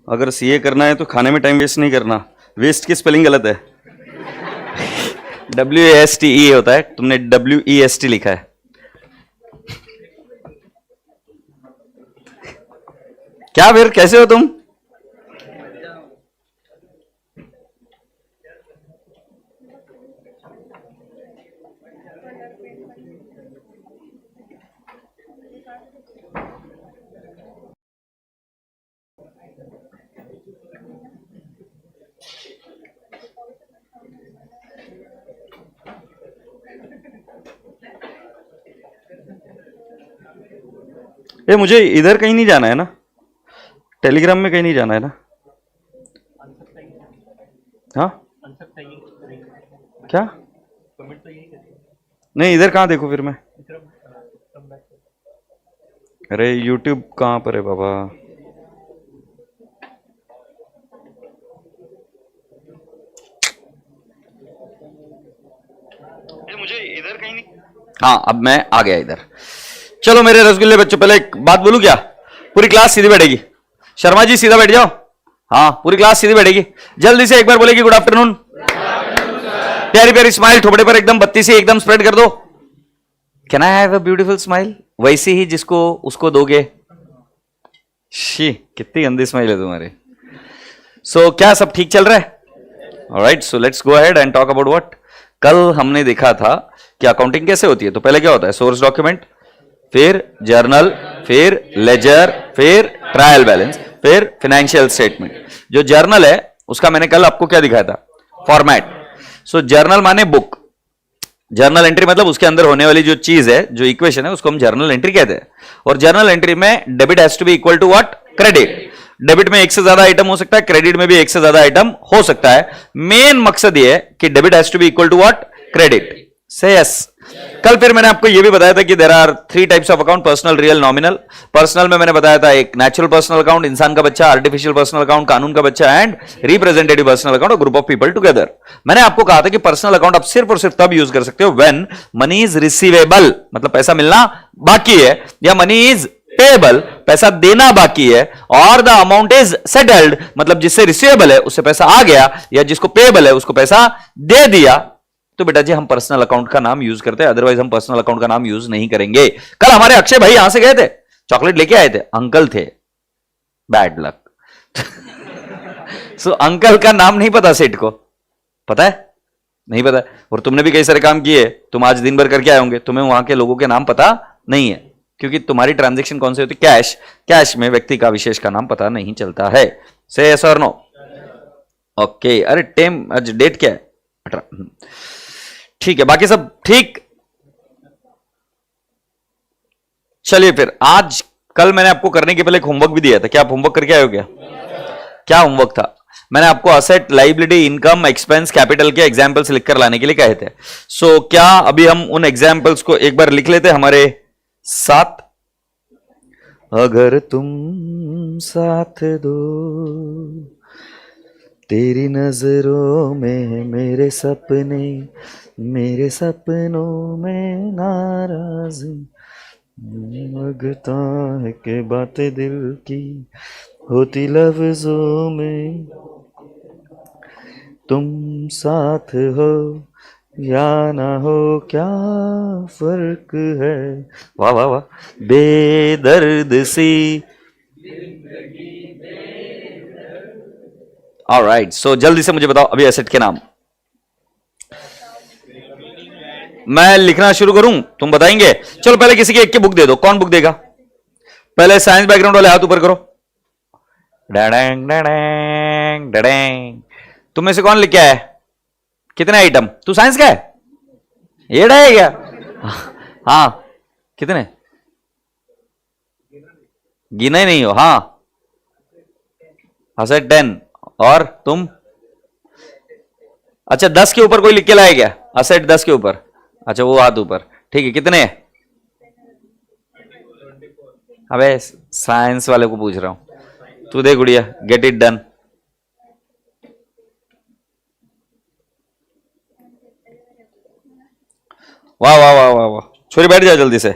अगर सीए करना है तो खाने में टाइम वेस्ट नहीं करना। वेस्ट की स्पेलिंग गलत है। WASTE होता है, तुमने WEST लिखा है। क्या फिर कैसे हो तुम? ये मुझे इधर कहीं नहीं जाना है ना, टेलीग्राम में कहीं नहीं जाना है ना? हाँ क्या? नहीं इधर कहाँ देखो फिर मैं? अरे यूट्यूब कहाँ पर है बाबा? मुझे इधर कहीं नहीं। हाँ अब मैं आ गया इधर। चलो मेरे रसगुल्ले बच्चों, पहले एक बात बोलूं क्या? पूरी क्लास सीधी बैठेगी। शर्मा जी सीधा बैठ जाओ। हाँ पूरी क्लास सीधी बैठेगी। जल्दी से एक बार बोलेगी गुड आफ्टरनून। प्यारी प्यारी स्माइल थोपड़े पर एकदम बत्ती से एकदम स्प्रेड कर दो। Can I have a beautiful smile? वैसे ही जिसको उसको दोगे। शी कितनी गंदी स्माइल है तुम्हारी। सो क्या सब ठीक चल रहा है? Alright, so let's go ahead and talk about what. कल हमने देखा था कि अकाउंटिंग कैसे होती है। तो पहले क्या होता है? सोर्स डॉक्यूमेंट, फिर जर्नल, फिर लेजर, फिर ट्रायल बैलेंस, फिर फाइनेंशियल स्टेटमेंट। जो जर्नल है उसका मैंने कल आपको क्या दिखाया था? फॉर्मेट। सो जर्नल माने बुक। जर्नल एंट्री मतलब उसके अंदर होने वाली जो चीज है, जो इक्वेशन है, उसको हम जर्नल एंट्री कहते हैं। और जर्नल एंट्री में debit has to be equal to what? Credit. Debit में एक से ज्यादा आइटम हो सकता है, क्रेडिट में भी एक से ज्यादा आइटम हो सकता है। मेन मकसद ये है कि debit has to be equal to what? Credit. Say yes. कल फिर मैंने आपको यह भी बताया था कि there are 3 types of account, personal, real, nominal. Personal में मैंने बताया था एक नेचुरल पर्सनल अकाउंट, इंसान का बच्चा, आर्टिफिशियल पर्सनल अकाउंट, कानून का बच्चा, and representative personal account, group of people together. मैंने आपको कहा था कि पर्सनल अकाउंट आप सिर्फ और सिर्फ तब यूज कर सकते हो व्हेन मनी इज रिसीवेबल, मतलब पैसा मिलना बाकी है, या मनी इज पेबल, पैसा देना बाकी है, और द अमाउंट इज सेटल्ड, मतलब जिससे रिसीवेबल है उससे पैसा आ गया, या जिसको पेबल है उसको पैसा दे दिया, तो बेटा जी हम पर्सनल अकाउंट का नाम यूज करते हैं। अदरवाइज हम पर्सनल अकाउंट का नाम यूज नहीं करेंगे। कल हमारे अक्षय भाई यहां से गए थे, चॉकलेट लेके आए थे, अंकल थे, बैड लक। सो अंकल का नाम नहीं पता सेठ को? पता है? नहीं पता। और तुमने भी कई सारे काम किए, तुम आज दिन भर करके आए होंगे, तुम्हें वहां के लोगों के नाम पता नहीं है, क्योंकि तुम्हारी ट्रांजेक्शन कौन सी होती? कैश। कैश में व्यक्ति का विशेष का नाम पता नहीं चलता है। से यस और नो? ओके। अरे टेम आज डेट क्या है? 18। ठीक है, बाकी सब ठीक। चलिए फिर आज कल मैंने आपको करने के पहले एक होमवर्क भी दिया था। क्या आप होमवर्क करके आए हो क्या? क्या होमवर्क था? मैंने आपको asset, liability, income, expense, capital के एग्जांपल्स लिखकर लाने के लिए कहे थे। सो क्या अभी हम उन एग्जांपल्स को एक बार लिख लेते हमारे साथ? अगर तुम साथ दो तेरी नजरों में मेरे सपने, मेरे सपनों में नाराजी, लगता है कि बातें दिल की होती लफ्जों में, तुम साथ हो या ना हो क्या फर्क है। वाह वाह वाह। बेदर्द सी। ऑलराइट, सो जल्दी से मुझे बताओ अभी एसेट के नाम। मैं लिखना शुरू करूं, तुम बताएंगे? चलो पहले किसी के एक की बुक दे दो। कौन बुक देगा? पहले साइंस बैकग्राउंड वाले हाथ ऊपर करो। Dang dang dang. तुम में से कौन लिख के आया? कितने आइटम? तू साइंस का है? ये है क्या? हाँ कितने? गिना ही नहीं हो? हाँ असेट 10। और तुम? अच्छा 10 के ऊपर कोई लिख के लाया क्या? असेट 10 के ऊपर? अच्छा वो हाथ ऊपर। ठीक है, कितने? अबे साइंस वाले को पूछ रहा हूं। तू दे गुड़िया, गेट इट डन। वाह वाह वाह वाह वाह। छोरी बैठ जाओ जल्दी से।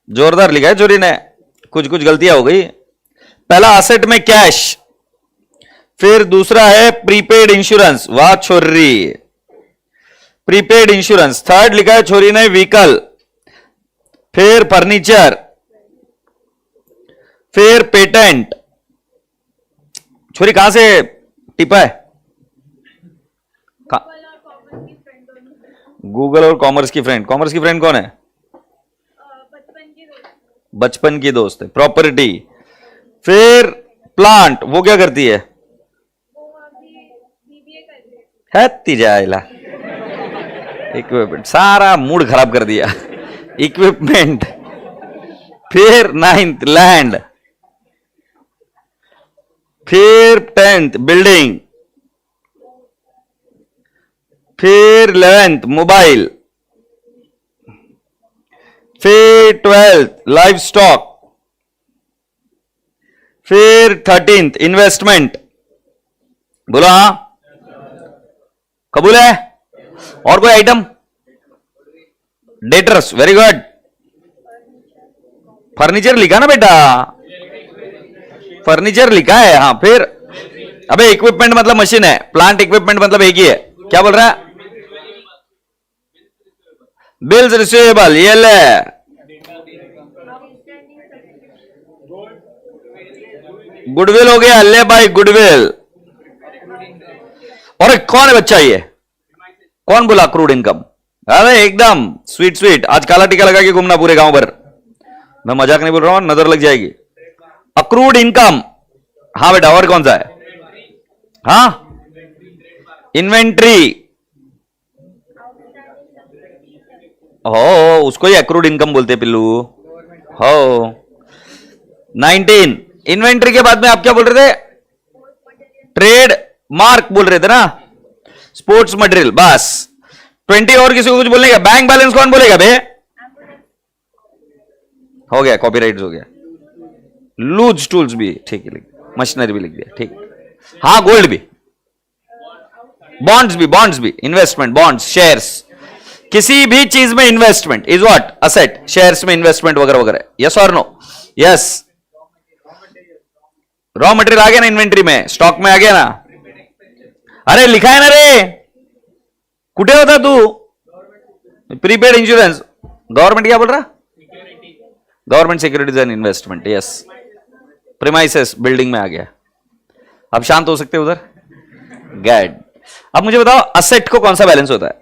जोरदार लिखा है छोरी ने, कुछ कुछ गलतियां हो गई। पहला असेट में कैश, फिर दूसरा है प्रीपेड इंश्योरेंस, वाह छोरी, प्रीपेड इंश्योरेंस। थर्ड लिखा है छोरी ने व्हीकल, फिर फर्नीचर, फिर पेटेंट। छोरी कहां से टिपा है? गूगल और कॉमर्स की फ्रेंड। कॉमर्स की फ्रेंड कौन है? बचपन की दोस्त है। प्रॉपर्टी, फिर प्लांट, वो क्या करती है? जाएला इक्विपमेंट, सारा मूड खराब कर दिया। इक्विपमेंट, फिर नाइन्थ लैंड, फिर 10th बिल्डिंग, फिर 11th मोबाइल, फिर 12th लाइव स्टॉक, फिर 13th इन्वेस्टमेंट। बोलो हाँ, कबूल है? और कोई item? Debtors, very good. Furniture लिखा ना बेटा, फर्नीचर लिखा है। हाँ फिर, अबे इक्विपमेंट मतलब मशीन है, प्लांट इक्विपमेंट मतलब एक ही है। क्या बोल रहा है? बिल्स रिसीवेबल, ये ले। गुडविल हो गया, ले भाई गुडविल। और कौन है बच्चा ये? कौन बोला क्रूड इनकम? अरे एकदम स्वीट स्वीट। आज काला टीका लगा के घूमना पूरे गांव भर। मैं मजाक नहीं बोल रहा हूं, नजर लग जाएगी। अक्रूड इनकम, हाँ बेटा। और कौन सा है? हाँ, इन्वेंट्री, हो उसको ही अक्रूड इनकम बोलते पिल्लू। हो 19 इन्वेंट्री के बाद में आप क्या बोल रहे थे? ट्रेड मार्क बोल रहे थे ना, स्पोर्ट्स मटेरियल। बस 20 और किसी को कुछ बोलने का? बैंक बैलेंस कौन बोलेगा बे? हो गया, कॉपीराइट हो गया। लूज टूल्स भी ठीक है, लिख, मशीनरी भी लिख दिया, ठीक। हाँ गोल्ड भी, बॉन्ड्स भी इन्वेस्टमेंट, बॉन्ड्स, शेयर्स, किसी भी चीज में investment is what? Asset. Shares में इन्वेस्टमेंट वगैरह वगैरह। यस और नो? यस। रॉ मटेरियल आ गया ना इन्वेंट्री में, स्टॉक में आ गया ना। अरे लिखा है ना रे, कुठे होता तू? प्रीपेड इंश्योरेंस, गवर्नमेंट क्या बोल रहा? Government securities and investment, yes. Premises building में आ गया। अब शांत हो सकते उधर? गैड। अब मुझे बताओ, असेट को कौन सा बैलेंस होता है?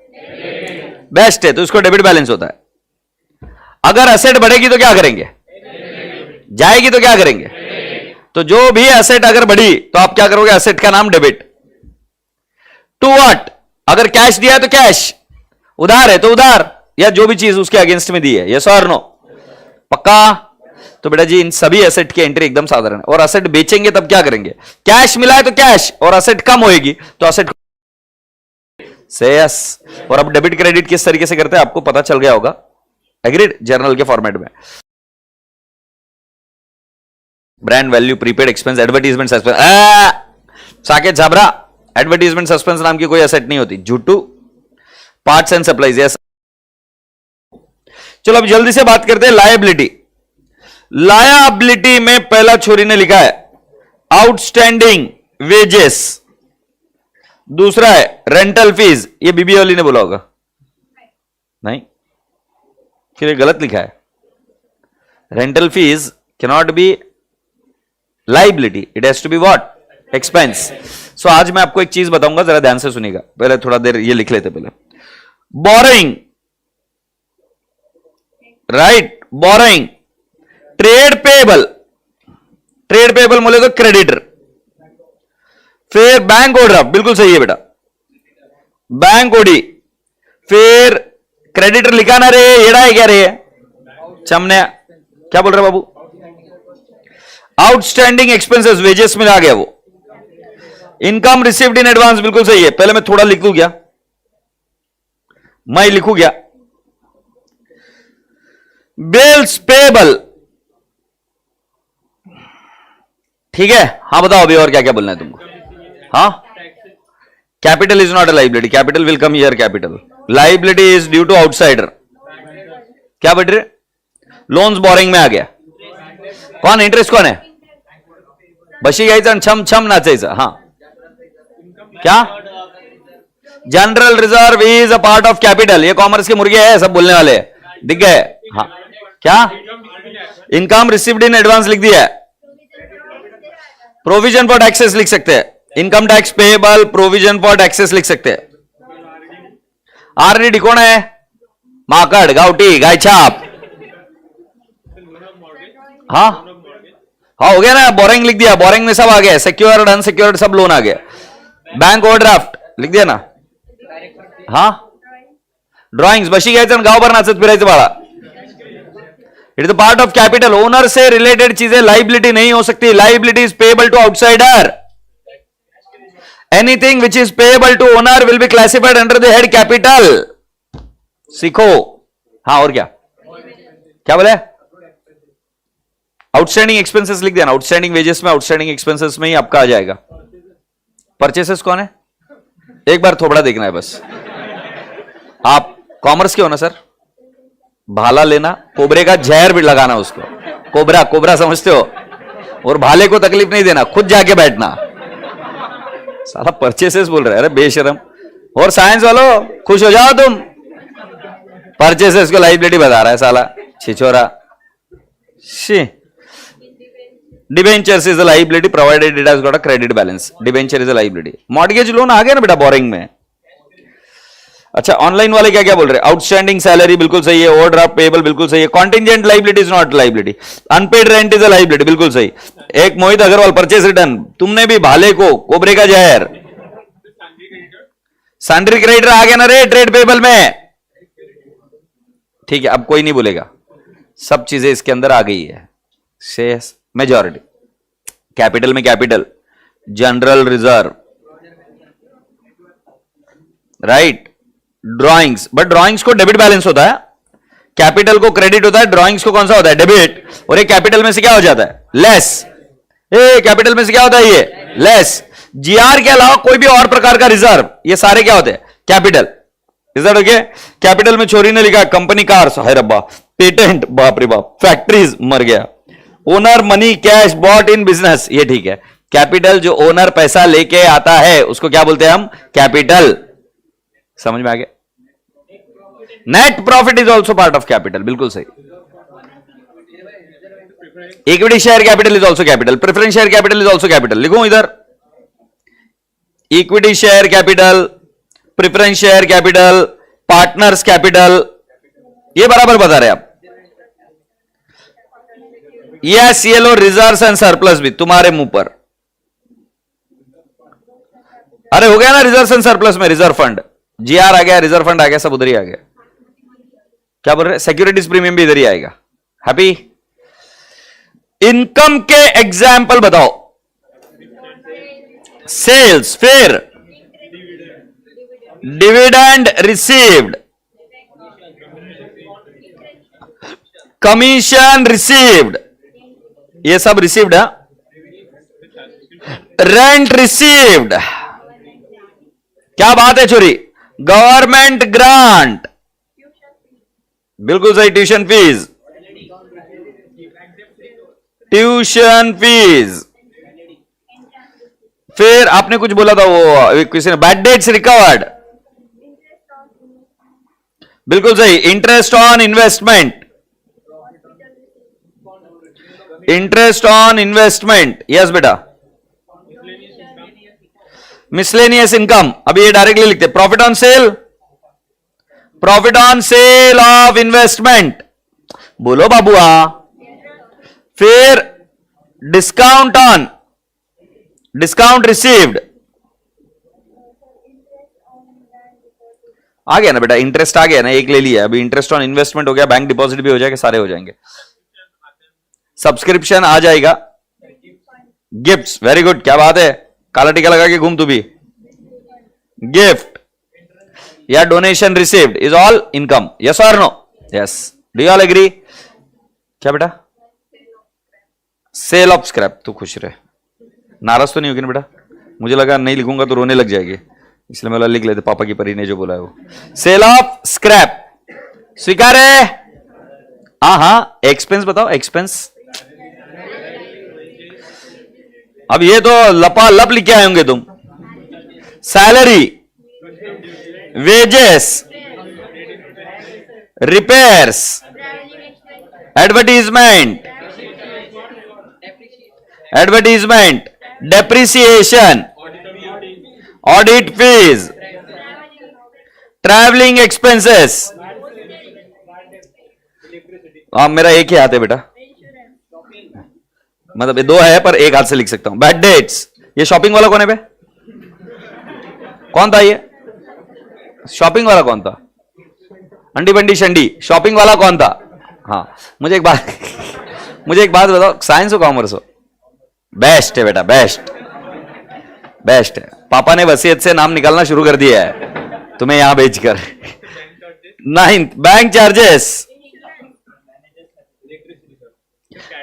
बेस्ट है, तो इसको डेबिट बैलेंस होता है। अगर असेट बढ़ेगी तो क्या करेंगे? जाएगी तो क्या करेंगे? तो जो भी असेट अगर बढ़ी तो आप क्या करोगे? असेट का नाम डेबिट। To what? अगर कैश दिया है तो कैश, उधार है तो उधार, या जो भी चीज उसके अगेंस्ट में दी है। यस और नो? पक्का? तो बेटा जी इन सभी एसेट की एंट्री एकदम साधारण है। और असेट बेचेंगे तब क्या करेंगे? कैश मिला है तो कैश, और असेट कम होएगी तो असेट से यस। और अब डेबिट क्रेडिट किस तरीके से करते हैं आपको पता चल गया होगा, एग्रीड? जर्नल के फॉर्मेट में। Brand value, prepaid expense, advertisement suspense. Saket Jhabra, advertisement suspense नाम की कोई एसेट नहीं होती, झूठू। Parts and supplies, yes. चलो अब जल्दी से बात करते हैं लायबिलिटी। लायबिलिटी में पहला छोरी ने लिखा है आउटस्टैंडिंग वेजेस, दूसरा है रेंटल फीस। ये बीबी वाली ने बोला होगा, नहीं? फिर ये गलत लिखा है। Rental fees cannot be liability, it has to be what? Expense. So आज मैं आपको एक चीज बताऊंगा, जरा ध्यान से सुनिएगा। पहले थोड़ा देर ये लिख लेते पहले। Boring, right? Boring, trade payable, trade payable बोले तो क्रेडिटर। फिर बैंक ओवरड्राफ्ट, बिल्कुल सही है बेटा, बैंक ओडी। फिर क्रेडिटर लिखा ना रे, येड़ा है क्या रे? चमने क्या बोल रहे बाबू? आउटस्टैंडिंग एक्सपेंसेस, वेजेस में आ गया वो। इनकम रिसीव्ड इन एडवांस, बिल्कुल सही है। पहले मैं थोड़ा लिख दूं क्या? मैं लिखू क्या? बिल्स पेबल, ठीक है? हाँ बताओ अभी और क्या क्या बोलना है तुमको? हाँ, capital is not a liability, capital will come here. Capital liability is due to outsider. क्या बेट रहे? लोन्स बोरिंग में आ गया। कौन इंटरेस्ट कौन है? बशी घ्यायचा छम छम नाचायचं। हाँ क्या? General reserve is a part of capital. ये कॉमर्स के मुर्गे है, सब बोलने वाले दिख गए। हाँ क्या? इनकम रिसीव्ड इन एडवांस लिख दिया है। प्रोविजन फॉर टैक्सेस लिख सकते हैं, income tax payable, provision for taxes लिख सकते हैं। आरडीडी कौन है? माकड़, गाउटी, गायछाप। हाँ हाँ हो गया ना, बोरिंग लिख दिया, बोरिंग में सब आ गया, सिक्योर्ड अनसिक्योर्ड सब लोन आ गया। बैंक ओवरड्राफ्ट लिख दिया ना। हाँ ड्रॉइंग्स, बशी घ्यायचं गाव भर नाचत फिरायचं बाळा। It is the part of capital. Owner से रिलेटेड चीजें लाइबिलिटी नहीं हो सकती। Liability is payable to outsider. Anything which is payable to owner will be classified under the head capital. सीखो। हाँ और क्या क्या बोले? आउटस्टैंडिंग एक्सपेंसेस लिख देना। आउटस्टैंडिंग वेजेस में, आउटस्टैंडिंग एक्सपेंसेस में ही आपका आ जाएगा। परचेसेस कौन है? एक बार थोड़ा देखना है बस। आप कॉमर्स के हो ना सर? भाला लेना, कोबरे का जहर भी लगाना उसको। कोबरा, कोबरा समझते हो? और भाले को तकलीफ नहीं देना, खुद जाके बैठना। साला परचेसेस बोल रहे हैं, अरे बेशरम। और साइंस वालों खुश हो जाओ तुम, परचेसेस को लाइबिलिटी बता रहा है साला छिछोरा। Debentures is a liability provided it has got a credit balance. Debenture is a liability. Mortgage loan आ गया ना बेटा बोरिंग में। अच्छा ऑनलाइन वाले क्या क्या बोल रहे हैं? आउटस्टैंडिंग सैलरी बिल्कुल सही है, ओवरड्राफ्ट पेएबल बिल्कुल सही है, contingent liability is not liability, unpaid rent is a liability बिल्कुल सही। एक मोहित अग्रवाल परचेस रिटर्न, तुमने भी भाले को कोबरे का जहर। सैंड्री क्रेडिटर आ गया ना रे ट्रेड पेएबल में। ठीक है अब कोई नहीं बोलेगा, सब चीजें इसके अंदर आ गई है। शेयर्स मेजॉरिटी, कैपिटल में capital, general reserve, right, drawings. But drawings को डेबिट बैलेंस होता है, कैपिटल को क्रेडिट होता है, ड्रॉइंग्स को कौन सा होता है? डेबिट। और ये कैपिटल में से क्या हो जाता है? लेस। कैपिटल में से क्या होता है? ये लेस। जीआर के अलावा कोई भी और प्रकार का रिजर्व, ये सारे क्या होते हैं? Capital. Is that okay? Capital में चोरी ने लिखा कंपनी कार्स, है रब्बा, पेटेंट, बाप रे बाप, फैक्ट्रीज, मर गया। Owner money cash bought in business, ये ठीक है। कैपिटल जो ओनर पैसा लेके आता है उसको क्या बोलते हैं हम? कैपिटल। समझ में आ गया? Net profit is also part of capital, बिल्कुल सही। Equity share capital is also capital, preference share capital is also capital. लिखूं इधर? Equity share capital, preference share capital, partners capital, ये बराबर बता रहे आप। यस ये लो रिजर्व्स एंड सरप्लस भी तुम्हारे मुंह पर। अरे हो गया ना रिजर्व्स एंड सरप्लस में, रिजर्व फंड, जीआर आ गया, रिजर्व फंड आ गया, सब उधर ही आ गया। क्या बोल रहे? सिक्योरिटीज प्रीमियम भी इधर ही आएगा। हैप्पी? इनकम के एग्जाम्पल बताओ। सेल्स, फिर डिविडेंड रिसीव्ड, कमीशन रिसीव्ड, ये सब रिसीव्ड है। रेंट रिसीव्ड, क्या बात है छोरी, गवर्नमेंट ग्रांट, बिल्कुल सही। ट्यूशन फीस, ट्यूशन फीस, फिर आपने कुछ बोला था वो किसी ने, बैड डेट्स रिकवर्ड, बिल्कुल सही। Interest on investment, interest on investment, yes बेटा। मिसलेनियस इनकम, अभी ये डायरेक्टली लिखते हैं। Profit on sale, profit on sale of investment, बोलो बाबुआ। फिर डिस्काउंट ऑन, डिस्काउंट रिसीव्ड, आ गया ना बेटा, इंटरेस्ट आ गया ना, एक ले लिया। अभी इंटरेस्ट ऑन इन्वेस्टमेंट हो गया, बैंक डिपॉजिट भी हो जाएगा, सारे हो जाएंगे। सब्सक्रिप्शन आ जाएगा, गिफ्ट्स, वेरी गुड, क्या बात है, काला टीका लगा के घूम तू भी। गिफ्ट या donation received is all income, yes और no? Yes, do you all agree? क्या बेटा? सेल ऑफ स्क्रैप, तू खुश रहे, नाराज तो नहीं होगी ना बेटा? मुझे लगा नहीं लिखूंगा तो रोने लग जाएगी, इसलिए मैं लिख लेते, पापा की परी ने जो बोला है वो। सेल ऑफ स्क्रैप स्वीकार है? हाँ हाँ। एक्सपेंस बताओ, एक्सपेंस। अब ये तो लपा लप लिख के आए होंगे तुम। Salary, wages, repairs, advertisement, depreciation, audit fees, travelling expenses. मेरा एक ही हाथ है बेटा, मतलब ये दो है पर एक हाथ से लिख सकता हूं। बैड डेट्स, ये शॉपिंग वाला कौन है बे? कौन था ये शॉपिंग वाला? कौन था? अंडी बंडी शंडी, शॉपिंग वाला कौन था? हाँ, मुझे एक बात बताओ, साइंस हो कॉमर्स हो? बेस्ट है बेटा, बेस्ट है। पापा ने वसीयत से नाम निकालना शुरू कर दिया है तुम्हें यहां भेजकर। 9th, बैंक चार्जेस,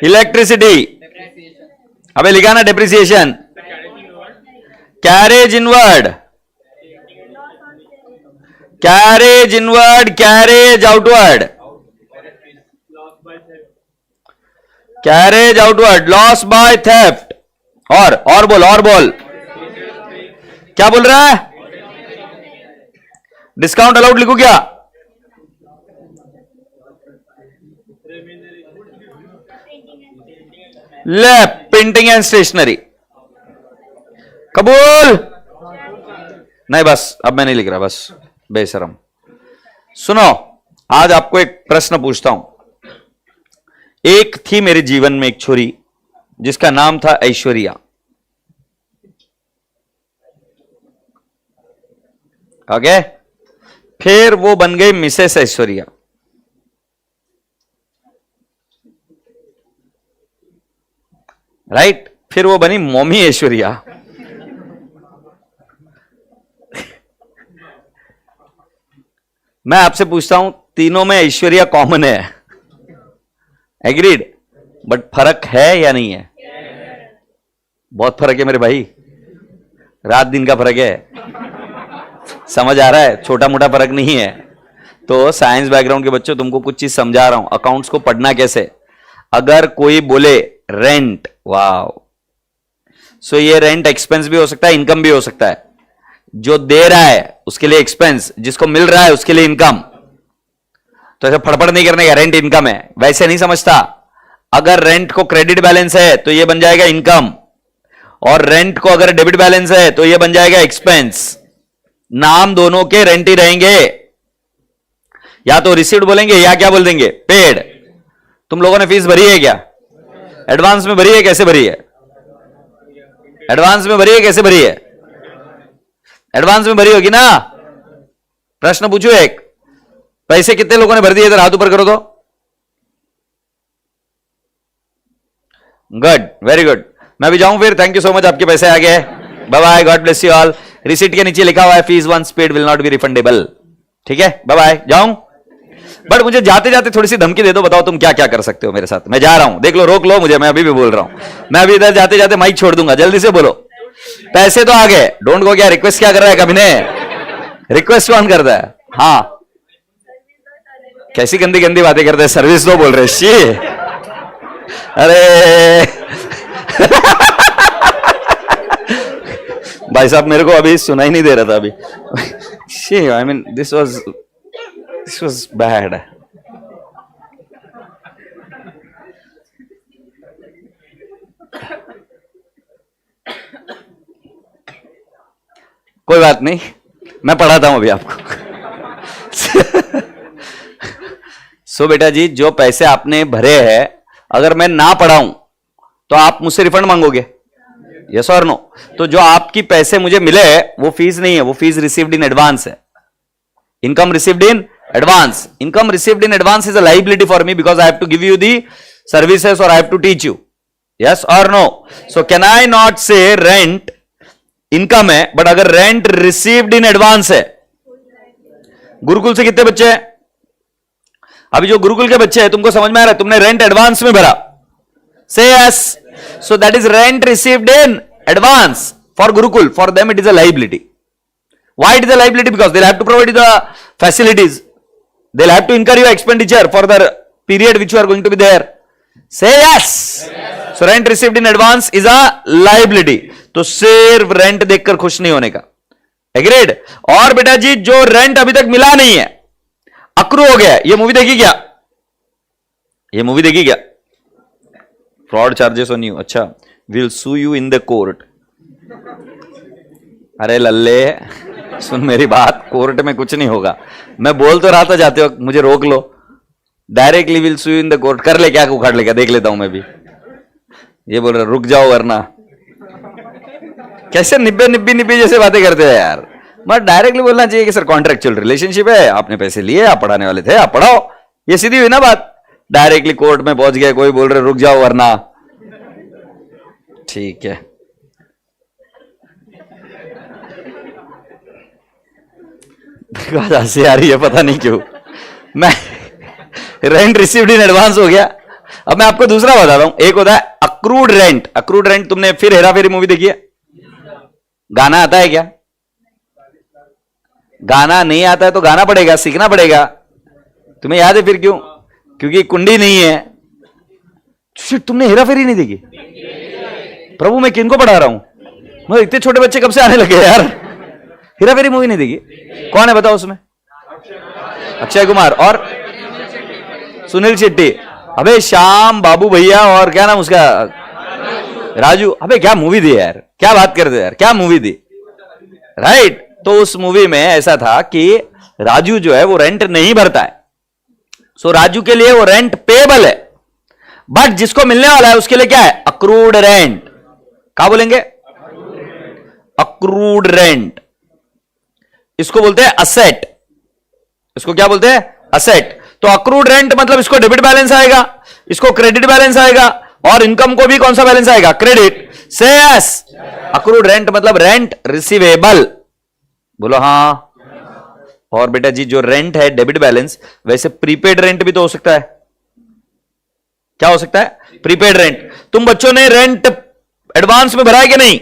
इलेक्ट्रिसिटी, अबे लिखा ना depreciation, carriage inward, carriage outward, loss by theft, और बोल क्या बोल रहा है? डिस्काउंट अलाउड लिखू क्या? ले, प्रिंटिंग एंड स्टेशनरी, कबूल? नहीं बस, अब मैं नहीं लिख रहा, बस बेशरम। सुनो, आज आपको एक प्रश्न पूछता हूं। एक थी मेरे जीवन में एक छोरी जिसका नाम था ऐश्वर्या। ओके, फिर वो बन गई मिसेस ऐश्वर्या। राइट, फिर वो बनी मॉमी ऐश्वर्या। मैं आपसे पूछता हूं, तीनों में ऐश्वर्या कॉमन है, एग्रीड? बट फर्क है या नहीं है? बहुत फर्क है मेरे भाई, रात दिन का फर्क है, समझ आ रहा है? छोटा मोटा फर्क नहीं है। तो साइंस बैकग्राउंड के बच्चों, तुमको कुछ चीज समझा रहा हूं, अकाउंट्स को पढ़ना कैसे। अगर कोई बोले रेंट, वाओ, सो ये रेंट एक्सपेंस भी हो सकता है, इनकम भी हो सकता है। जो दे रहा है उसके लिए एक्सपेंस, जिसको मिल रहा है उसके लिए इनकम। तो ऐसे फड़फड़ नहीं करने का, रेंट इनकम है, वैसे नहीं समझता। अगर रेंट को क्रेडिट बैलेंस है तो ये बन जाएगा इनकम, और रेंट को अगर डेबिट बैलेंस है तो ये बन जाएगा एक्सपेंस। नाम दोनों के रेंट ही रहेंगे, या तो रिसीव्ड बोलेंगे या क्या बोल देंगे, पेड। तुम लोगों ने फीस भरी है क्या? एडवांस में भरी है? कैसे भरी है? एडवांस में भरी है? कैसे भरी है? एडवांस में भरी होगी ना। प्रश्न पूछो एक, पैसे कितने लोगों ने भर दिए? इधर हाथ ऊपर करो तो। Good, very good. मैं भी जाऊं फिर? थैंक यू सो मच, आपके पैसे आ गए। Bye bye, God bless you all. Receipt के नीचे लिखा हुआ है fees once paid will not be refundable. ठीक है, बाय बाय, जाऊं? बट मुझे जाते जाते थोड़ी सी धमकी दे दो, बताओ तुम क्या क्या कर सकते हो मेरे साथ। मैं जा रहा हूं, देख लो, रोक लो मुझे, मैं अभी भी बोल रहा हूं। मैं अभी इधर जाते जाते माइक छोड़ दूंगा, जल्दी से बोलो। पैसे तो आ गए, डोंट गो। क्या रिक्वेस्ट क्या कर रहा है कभी ने? रिक्वेस्ट कौन करता है? हाँ, कैसी गंदी गंदी बातें करते हैं, सर्विस तो बोल रहे शी। अरे भाई साहब, मेरे को अभी सुनाई नहीं दे रहा था अभी। She, I mean this was bad. कोई बात नहीं, मैं पढ़ाता हूं अभी आपको। सो बेटा जी, जो पैसे आपने भरे हैं, अगर मैं ना पढ़ाऊं तो आप मुझसे रिफंड मांगोगे? यस और नो? तो जो आपकी पैसे मुझे मिले वो फीस नहीं है, वो फीस रिसीव्ड इन एडवांस है। Income received in advance. Income received in advance is a liability for me because I have to give you the services और I have to teach you. Yes और no? So can I not say rent income है, but अगर rent received in advance है। गुरुकुल से कितने बच्चे हैं? अभी जो गुरुकुल के बच्चे हैं, तुमको समझ में आ रहा है? तुमने रेंट एडवांस में भरा, से yes. So that is rent received in advance for Gurukul. For them it is a liability. Why it is a liability? Because they'll have to provide you the facilities. They'll have to incur your expenditure for the period which you are going to be there. Say yes. So rent received in advance is a liability. तो सिर्फ rent देखकर खुश नहीं होने का, agreed. और बेटा जी जो रेंट अभी तक मिला नहीं है, अक्रू हो गया है, ये मूवी देखी क्या? ये मूवी देखी क्या? Fraud charges on you. अच्छा, will sue you in the court. अरे लल्ले सुन मेरी बात, कोर्ट में कुछ नहीं होगा। मैं बोल तो रहा था जाते वक्त, मुझे रोक लो। Directly will sue you in the court कर ले, क्या उखाड़ ले, क्या देख लेता हूं मैं भी। ये बोल रहा रुक जाओ वरना। कैसे निब्बे जैसे बातें करते हैं यार। मैं डायरेक्टली बोलना चाहिए कि सर कॉन्ट्रेक्चुअल रिलेशनशिप है, आपने पैसे लिए, आप पढ़ाने वाले थे, आप पढ़ाओ। ये सीधी हुई ना बात। डायरेक्टली कोर्ट में पहुंच गया, कोई बोल रहे रुक जाओ वरना। ठीक है, आज हंसी आ रही है पता नहीं क्यों। मैं रेंट रिसीव्ड इन एडवांस हो गया। अब मैं आपको दूसरा बताता हूं। एक होता है अक्रूड रेंट। अक्रूड रेंट तुमने फिर हेरा फेरी मूवी देखी है? गाना आता है क्या? गाना नहीं आता है तो गाना पड़ेगा, सीखना पड़ेगा। तुम्हें याद है फिर क्यों? क्योंकि कुंडी नहीं है। तुमने हेरा फेरी नहीं देखी? प्रभु मैं किनको पढ़ा रहा हूं? मैं इतने छोटे बच्चे कब से आने लगे यार। हेरा फेरी मूवी नहीं देखी? कौन है बताओ उसमें? अक्षय कुमार और सुनील शेट्टी। अबे श्याम बाबू भैया और क्या नाम उसका, राजू। अबे क्या मूवी दी यार, क्या बात करते यार, क्या मूवी दी। राइट। तो उस मूवी में ऐसा था कि राजू जो है वो रेंट नहीं भरता है। सो राजू के लिए वो रेंट पेएबल है, बट जिसको मिलने वाला है उसके लिए क्या है? Accrued rent. क्या बोलेंगे? Accrued rent. इसको बोलते हैं असेट। इसको क्या बोलते हैं? असेट। तो अक्रूड रेंट मतलब इसको डेबिट बैलेंस आएगा, इसको क्रेडिट बैलेंस आएगा, और इनकम को भी कौन सा बैलेंस आएगा? Credit. Say yes. Accrued rent मतलब रेंट रिसीवेबल। बोलो हाँ। और बेटा जी जो रेंट है डेबिट बैलेंस, वैसे प्रीपेड रेंट भी तो हो सकता है। क्या हो सकता है? Prepaid rent. तुम बच्चों ने रेंट एडवांस में भरा है कि नहीं?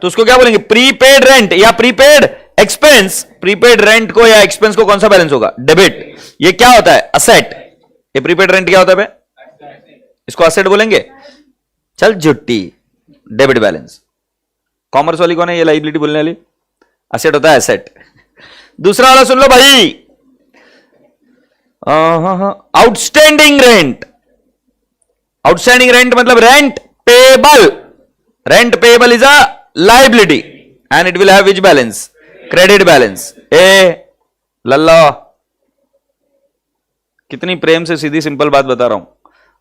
तो उसको क्या बोलेंगे? प्रीपेड रेंट या प्रीपेड एक्सपेंस। प्रीपेड रेंट को या एक्सपेंस को कौन सा बैलेंस होगा? डेबिट। ये क्या होता है? असेट। ये प्रीपेड रेंट क्या होता है? इसको असेट बोलेंगे। चल जुट्टी, डेबिट बैलेंस। कॉमर्स वाली कौन है ये लाइबिलिटी बोलने वाली? असेट होता है असेट। दूसरा वाला सुन लो भाई, आउटस्टैंडिंग रेंट। आउटस्टैंडिंग रेंट मतलब rent payable. Rent payable is a liability and it will have which balance? Credit balance. ए लल्ला, कितनी प्रेम से सीधी सिंपल बात बता रहा हूं।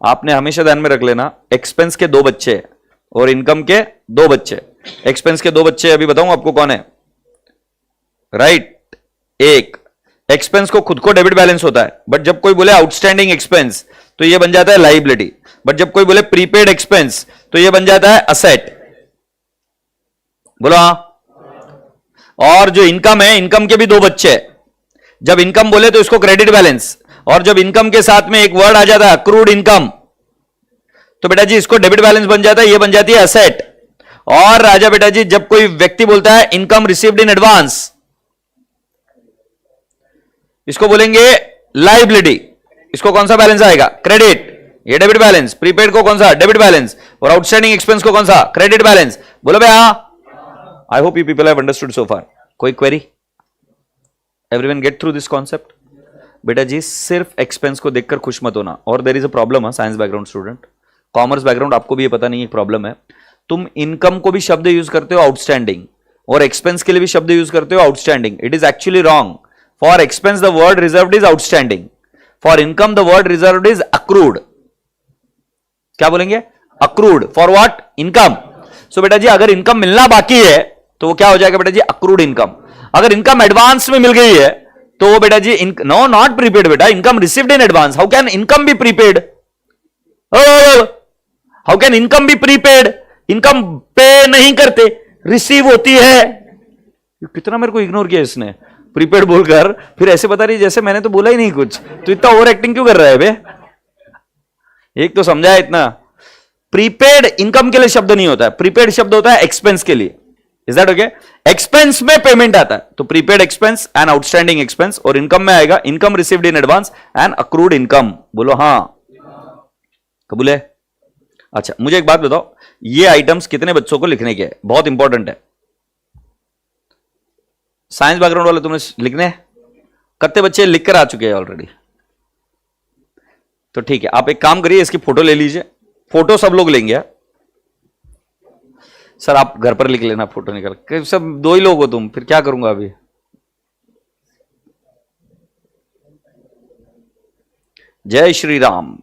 आपने हमेशा ध्यान में रख लेना, एक्सपेंस के 2 बच्चे और इनकम के 2 बच्चे। एक्सपेंस के 2 बच्चे अभी बताऊं आपको कौन है? राइट। एक एक्सपेंस को खुद को डेबिट बैलेंस होता है, बट जब कोई बोले आउटस्टैंडिंग एक्सपेंस तो ये बन जाता है लाइबिलिटी, बट जब कोई बोले प्रीपेड एक्सपेंस तो ये बन जाता है असेट। बोलो हाँ। और जो इनकम है, इनकम के भी 2 बच्चे हैं। जब इनकम बोले तो इसको क्रेडिट बैलेंस, और जब इनकम के साथ में एक वर्ड आ जाता है अक्रूड इनकम, तो बेटा जी इसको डेबिट बैलेंस बन जाता है, ये बन जाती है असेट। और राजा बेटा जी जब कोई व्यक्ति बोलता है इनकम रिसीव्ड इन एडवांस, इसको बोलेंगे लाइबिलिटी। इसको कौन सा बैलेंस आएगा? क्रेडिट। ये डेबिट बैलेंस। प्रीपेड को कौन सा? Debit balance. और आउटस्टैंडिंग एक्सपेंस को कौन सा? Credit balance. बोलो भैया। I hope you people have understood so far. कोई query? Everyone get through this concept? बेटा जी सिर्फ एक्सपेंस को देखकर खुश मत होना, और देयर इज अ प्रॉब्लम है। Science background student, commerce background, आपको भी ये पता नहीं, एक प्रॉब्लम है। तुम इनकम को भी शब्द यूज करते हो आउटस्टैंडिंग, और एक्सपेंस के लिए भी शब्द यूज करते हो outstanding. It is actually wrong. For expense the word reserved is outstanding, for income the word reserved is accrued. क्या बोलेंगे? अक्रूड। For what? इनकम। सो बेटा जी अगर इनकम मिलना बाकी है तो वो क्या हो जाएगा बेटा जी? Accrued income. अगर इनकम एडवांस में मिल गई है तो वो बेटा जी नो नॉट प्रीपेड बेटा, income received in advance. How can income be prepaid? How can income be prepaid? Income pay नहीं करते, रिसीव होती है। कितना मेरे को इग्नोर किया इसने प्रीपेड बोलकर, फिर ऐसे बता रही जैसे मैंने तो बोला ही नहीं कुछ। तो इतना ओवर एक्टिंग क्यों कर रहा है बे? एक तो समझाया इतना। प्रीपेड इनकम के लिए शब्द नहीं होता है, प्रीपेड शब्द होता है एक्सपेंस के लिए। Is that okay? एक्सपेंस में पेमेंट आता है तो prepaid expense and outstanding expense, और इनकम में आएगा income received in advance and accrued income. बोलो हाँ। कबूल है? अच्छा मुझे एक बात बताओ, ये आइटम्स कितने बच्चों को लिखने के हैं? बहुत इंपॉर्टेंट है। साइंस बैकग्राउंड वाले तुमने लिखने हैं? कितने बच्चे लिख कर आ चुके हैं ऑलरेडी? तो ठीक है, आप एक काम करिए, इसकी फोटो ले लीजिए। फोटो सब लोग लेंगे। सर आप घर पर लिख लेना फोटो निकल, सब दो ही लोग हो तुम, फिर क्या करूंगा अभी। जय श्री राम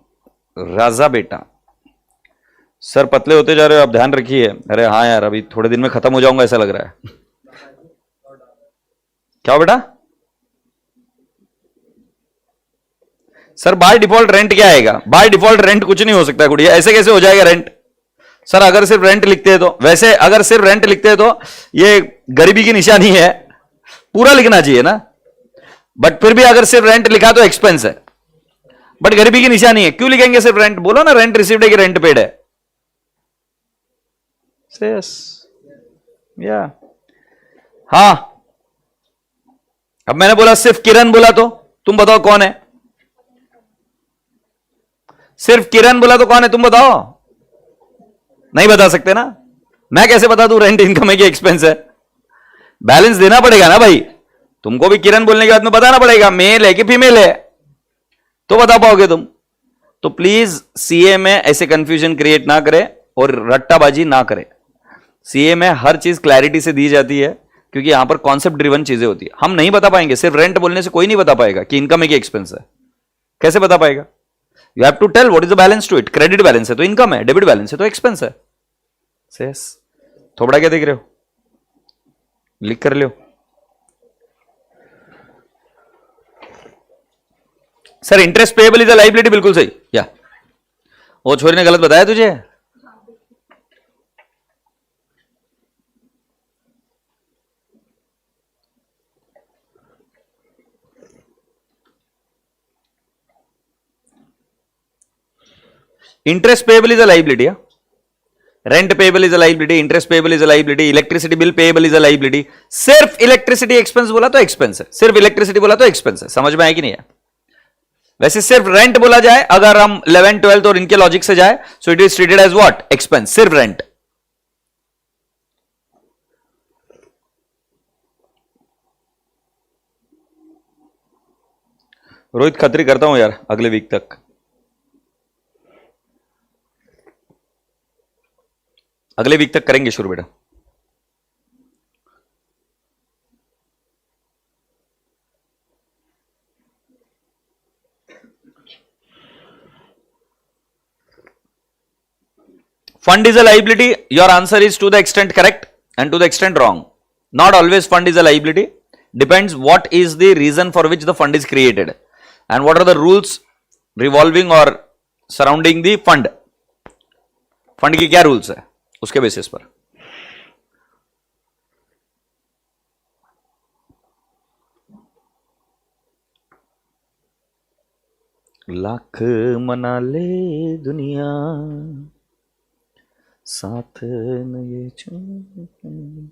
राजा बेटा। सर पतले होते जा रहे हो आप, ध्यान रखिए। अरे हाँ यार, अभी थोड़े दिन में खत्म हो जाऊंगा ऐसा लग रहा है। क्या बेटा? सर बाय डिफॉल्ट रेंट क्या आएगा? बाय डिफॉल्ट रेंट कुछ नहीं हो सकता गुड़िया, ऐसे कैसे हो जाएगा रेंट? सर अगर सिर्फ रेंट लिखते हैं तो, वैसे अगर सिर्फ रेंट लिखते हैं तो ये गरीबी की निशानी है, पूरा लिखना चाहिए ना। बट फिर भी अगर सिर्फ रेंट लिखा तो एक्सपेंस है, बट गरीबी की निशानी है, क्यों लिखेंगे सिर्फ रेंट? बोलो ना रेंट रिसीव्ड है कि रेंट पेड है। यस या हाँ। अब मैंने बोला सिर्फ किरण बोला तो तुम बताओ कौन है? सिर्फ किरण बोला तो कौन है तुम बताओ? नहीं बता सकते ना। मैं कैसे बता दूं रेंट इनकम है कि एक्सपेंस है? बैलेंस देना पड़ेगा ना भाई। तुमको भी किरण बोलने के बाद में बताना पड़ेगा मेल है कि फीमेल है, तो बता पाओगे तुम। तो प्लीज सीए में ऐसे कंफ्यूजन क्रिएट ना करें और रट्टाबाजी ना करें। सीए में हर चीज क्लैरिटी से दी जाती है, क्योंकि यहां पर कॉन्सेप्ट ड्रिवन चीजें होती है। हम नहीं बता पाएंगे, सिर्फ रेंट बोलने से कोई नहीं बता पाएगा कि इनकम है कि एक्सपेंस है। कैसे बता पाएगा? You have to tell what is the balance to it. Credit balance है तो इनकम है, डेबिट बैलेंस है तो एक्सपेंस है। सेस थोड़ा क्या देख रहे हो, लिख कर लो। Sir interest payable is a liability, बिल्कुल सही। या वो छोरी ने गलत बताया तुझे? Interest payable is a liability. Rent payable is a liability, interest payable is a liability, electricity bill payable is a liability. सिर्फ इलेक्ट्रिसिटी एक्सपेंस बोला तो एक्सपेंस है, सिर्फ इलेक्ट्रिसिटी बोला तो एक्सपेंस है। समझ में आया कि नहीं है? वैसे सिर्फ रेंट बोला जाए, अगर हम 11th 12th और इनके लॉजिक से जाए, so it is treated as what? Expense, सिर्फ रेंट। रोहित खत्री करता हूं यार अगले वीक तक, अगले वीक तक करेंगे शुरू बेटा। Fund is a liability. Your answer is to the extent correct and to the extent wrong. Not always fund is a liability. Depends what is the reason for which the fund is created and what are the rules revolving or surrounding the fund. Fund की क्या rules है उसके basis पर। लाख मना ले दुनिया साथ न ये छोड़।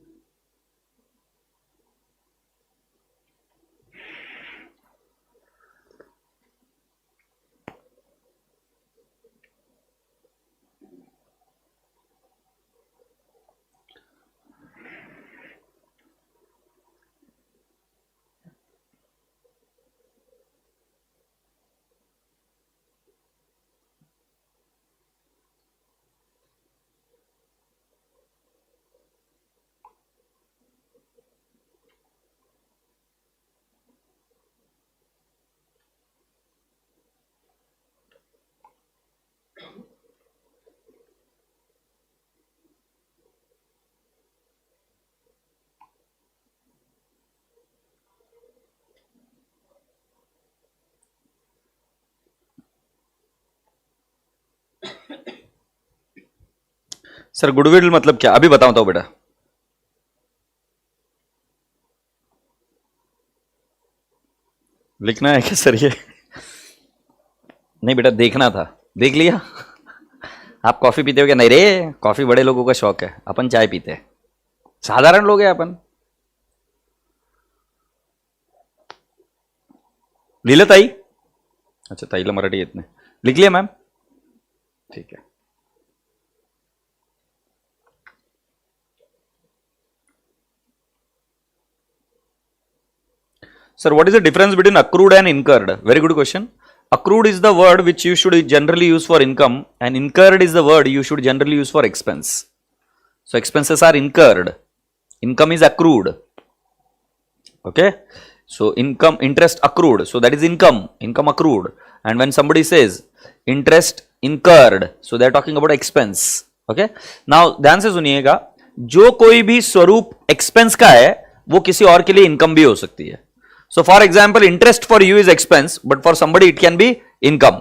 सर गुडविल मतलब क्या, अभी बताऊं तो बेटा। लिखना है क्या सर ये? नहीं बेटा देखना था, देख लिया। आप कॉफी पीते हो क्या? नहीं रे, कॉफी बड़े लोगों का शौक है, अपन चाय पीते हैं, साधारण लोग हैं अपन। लिहिलं ताई? अच्छा ताईला मराठी येत नाही, लिख लिया मैम, ठीक है। Sir, what is the difference between accrued and incurred? Very good question. Accrued is the word which you should generally use for income, and incurred is the word you should generally use for expense. So expenses are incurred, income is accrued. Okay, so income, interest accrued, so that is income, income accrued. And when somebody says interest incurred, so they are talking about expense. Okay, now ध्यान से सुनिएगा, जो कोई भी स्वरूप expense का है वो किसी और के लिए इनकम भी हो सकती है. So for example, interest for you is expense, but for somebody it can be income.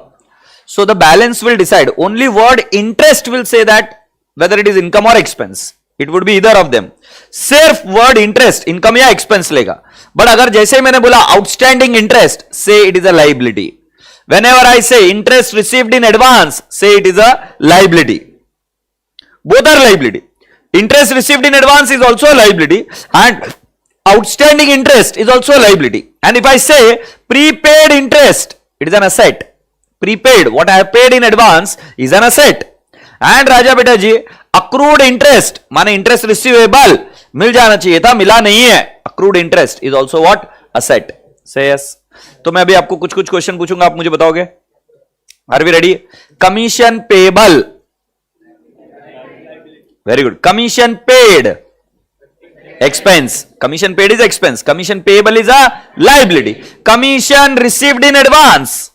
So the balance will decide. Only word interest will say that whether it is income or expense. It would be either of them. सिर्फ word interest income या expense लेगा. But अगर जैसे ही मैंने बोला outstanding interest, say it is a liability. Whenever I say interest received in advance, say it is a liability. Both are liability. Interest received in advance is also a liability, and outstanding interest is also a liability. And if I say prepaid interest, it is an asset. Prepaid, what I have paid in advance, is an asset. And राजा बेटा जी, accrued interest माने interest receivable मिल जाना चाहिए था, मिला नहीं है. Accrued interest is also what? Asset. Say yes. तो मैं अभी आपको कुछ कुछ क्वेश्चन पूछूंगा, आप मुझे बताओगे. Are we ready? Commission payable. Very good. Commission paid. Expense. Commission paid is expense. Commission payable is a liability. Commission received in advance.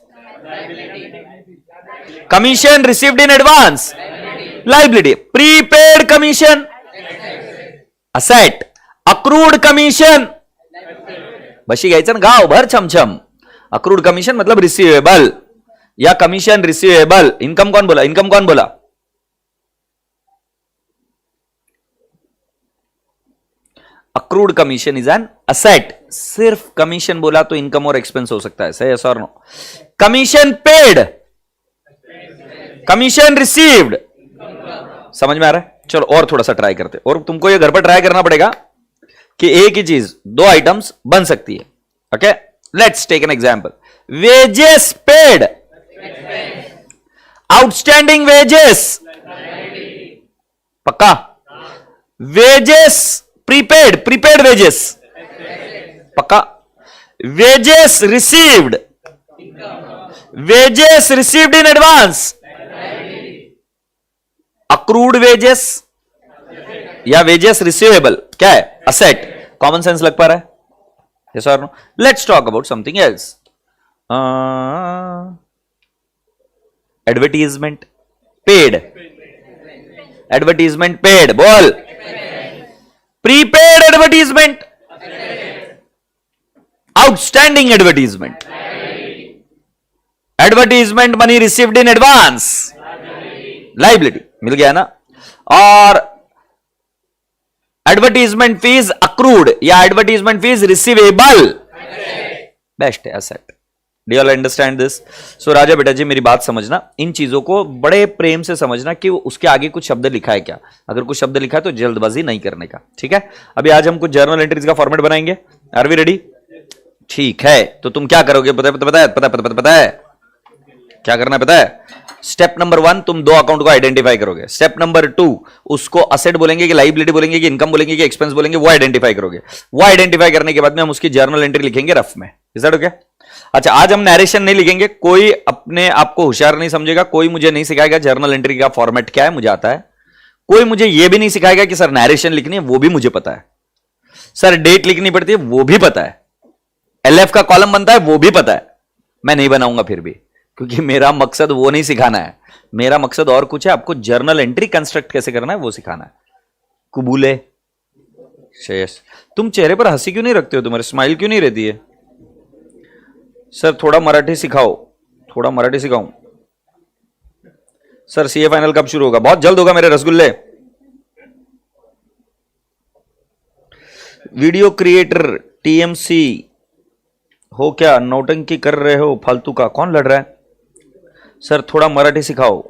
Commission received in advance. Liability. Prepaid commission. Asset. Accrued commission. बशी घ्यायचं ना गाव भर छमछम. Accrued commission मतलब receivable या commission receivable. Income कौन बोला? Income कौन बोला? Accrued commission is an asset. सिर्फ कमीशन बोला तो इनकम और एक्सपेंस हो सकता है. सही है sir? No. Commission paid, commission received. समझ में आ रहा है? चलो और थोड़ा सा ट्राई करते, और तुमको ये घर पर ट्राई करना पड़ेगा कि एक ही चीज दो आइटम्स बन सकती है. Okay, let's take an example. Wages paid, outstanding wages. पक्का? Wages prepaid, prepaid wages. पक्का? Wages received, wages received in advance. Accrued wages या वेजेस रिसीवेबल क्या है? असेट. कॉमन सेंस लग पा रहा है? यस और no? Let's talk about something else. Advertisement paid, advertisement paid. बोल. Prepaid advertisement, outstanding advertisement. Advertisement money received in advance, liability. मिल गया ना? और एडवर्टीजमेंट फीस अक्रूड या एडवर्टीजमेंट फीस रिसीवेबल, बेस्ट है asset. Do all understand this? So राजा बेटा जी मेरी बात समझना, इन चीजों को बड़े प्रेम से समझना कि उसके आगे कुछ शब्द लिखा है क्या. अगर कुछ शब्द लिखा है तो जल्दबाजी नहीं करने का. ठीक है? अभी आज हम कुछ जर्नल एंट्रीज का फॉर्मेट बनाएंगे. Are we ready? ठीक है, तो तुम क्या करोगे? पता है क्या करना है? पता है? स्टेप नंबर 1 तुम दो अकाउंट को आइडेंटिफाई करोगे. स्टेप नंबर 2 उसको असेट बोलेंगे कि लाइबिलिटी बोलेंगे कि इनकम बोलेंगे कि एक्सपेंस बोलेंगे, वो आइडेंटिफाई करोगे. वो आइडेंटिफाई करने के बाद में हम उसकी जर्नल एंट्री लिखेंगे रफ में. Is that okay? अच्छा, आज हम नरेशन नहीं लिखेंगे. कोई अपने आप को होशियार नहीं समझेगा, कोई मुझे नहीं सिखाएगा जर्नल एंट्री का फॉर्मेट क्या है, मुझे आता है. कोई मुझे यह भी नहीं सिखाएगा कि सर नरेशन लिखनी है, वो भी मुझे पता है. सर डेट लिखनी पड़ती है, वो भी पता है. एलएफ का कॉलम बनता है, वो भी पता है. मैं नहीं बनाऊंगा फिर भी, क्योंकि मेरा मकसद वो नहीं सिखाना है. मेरा मकसद और कुछ है. आपको जर्नल एंट्री कंस्ट्रक्ट कैसे करना है वो सिखाना है. कुबूले शेष, तुम चेहरे पर हंसी क्यों नहीं रखते हो? तुम्हारी स्माइल क्यों नहीं रहती है? सर थोड़ा मराठी सिखाओ. थोड़ा मराठी सिखाऊं? सर सीए फाइनल कब शुरू होगा? बहुत जल्द होगा मेरे रसगुल्ले. वीडियो क्रिएटर टीएमसी हो क्या? नौटंकी कर रहे हो फालतू का? कौन लड़ रहा है? सर थोड़ा मराठी सिखाओ.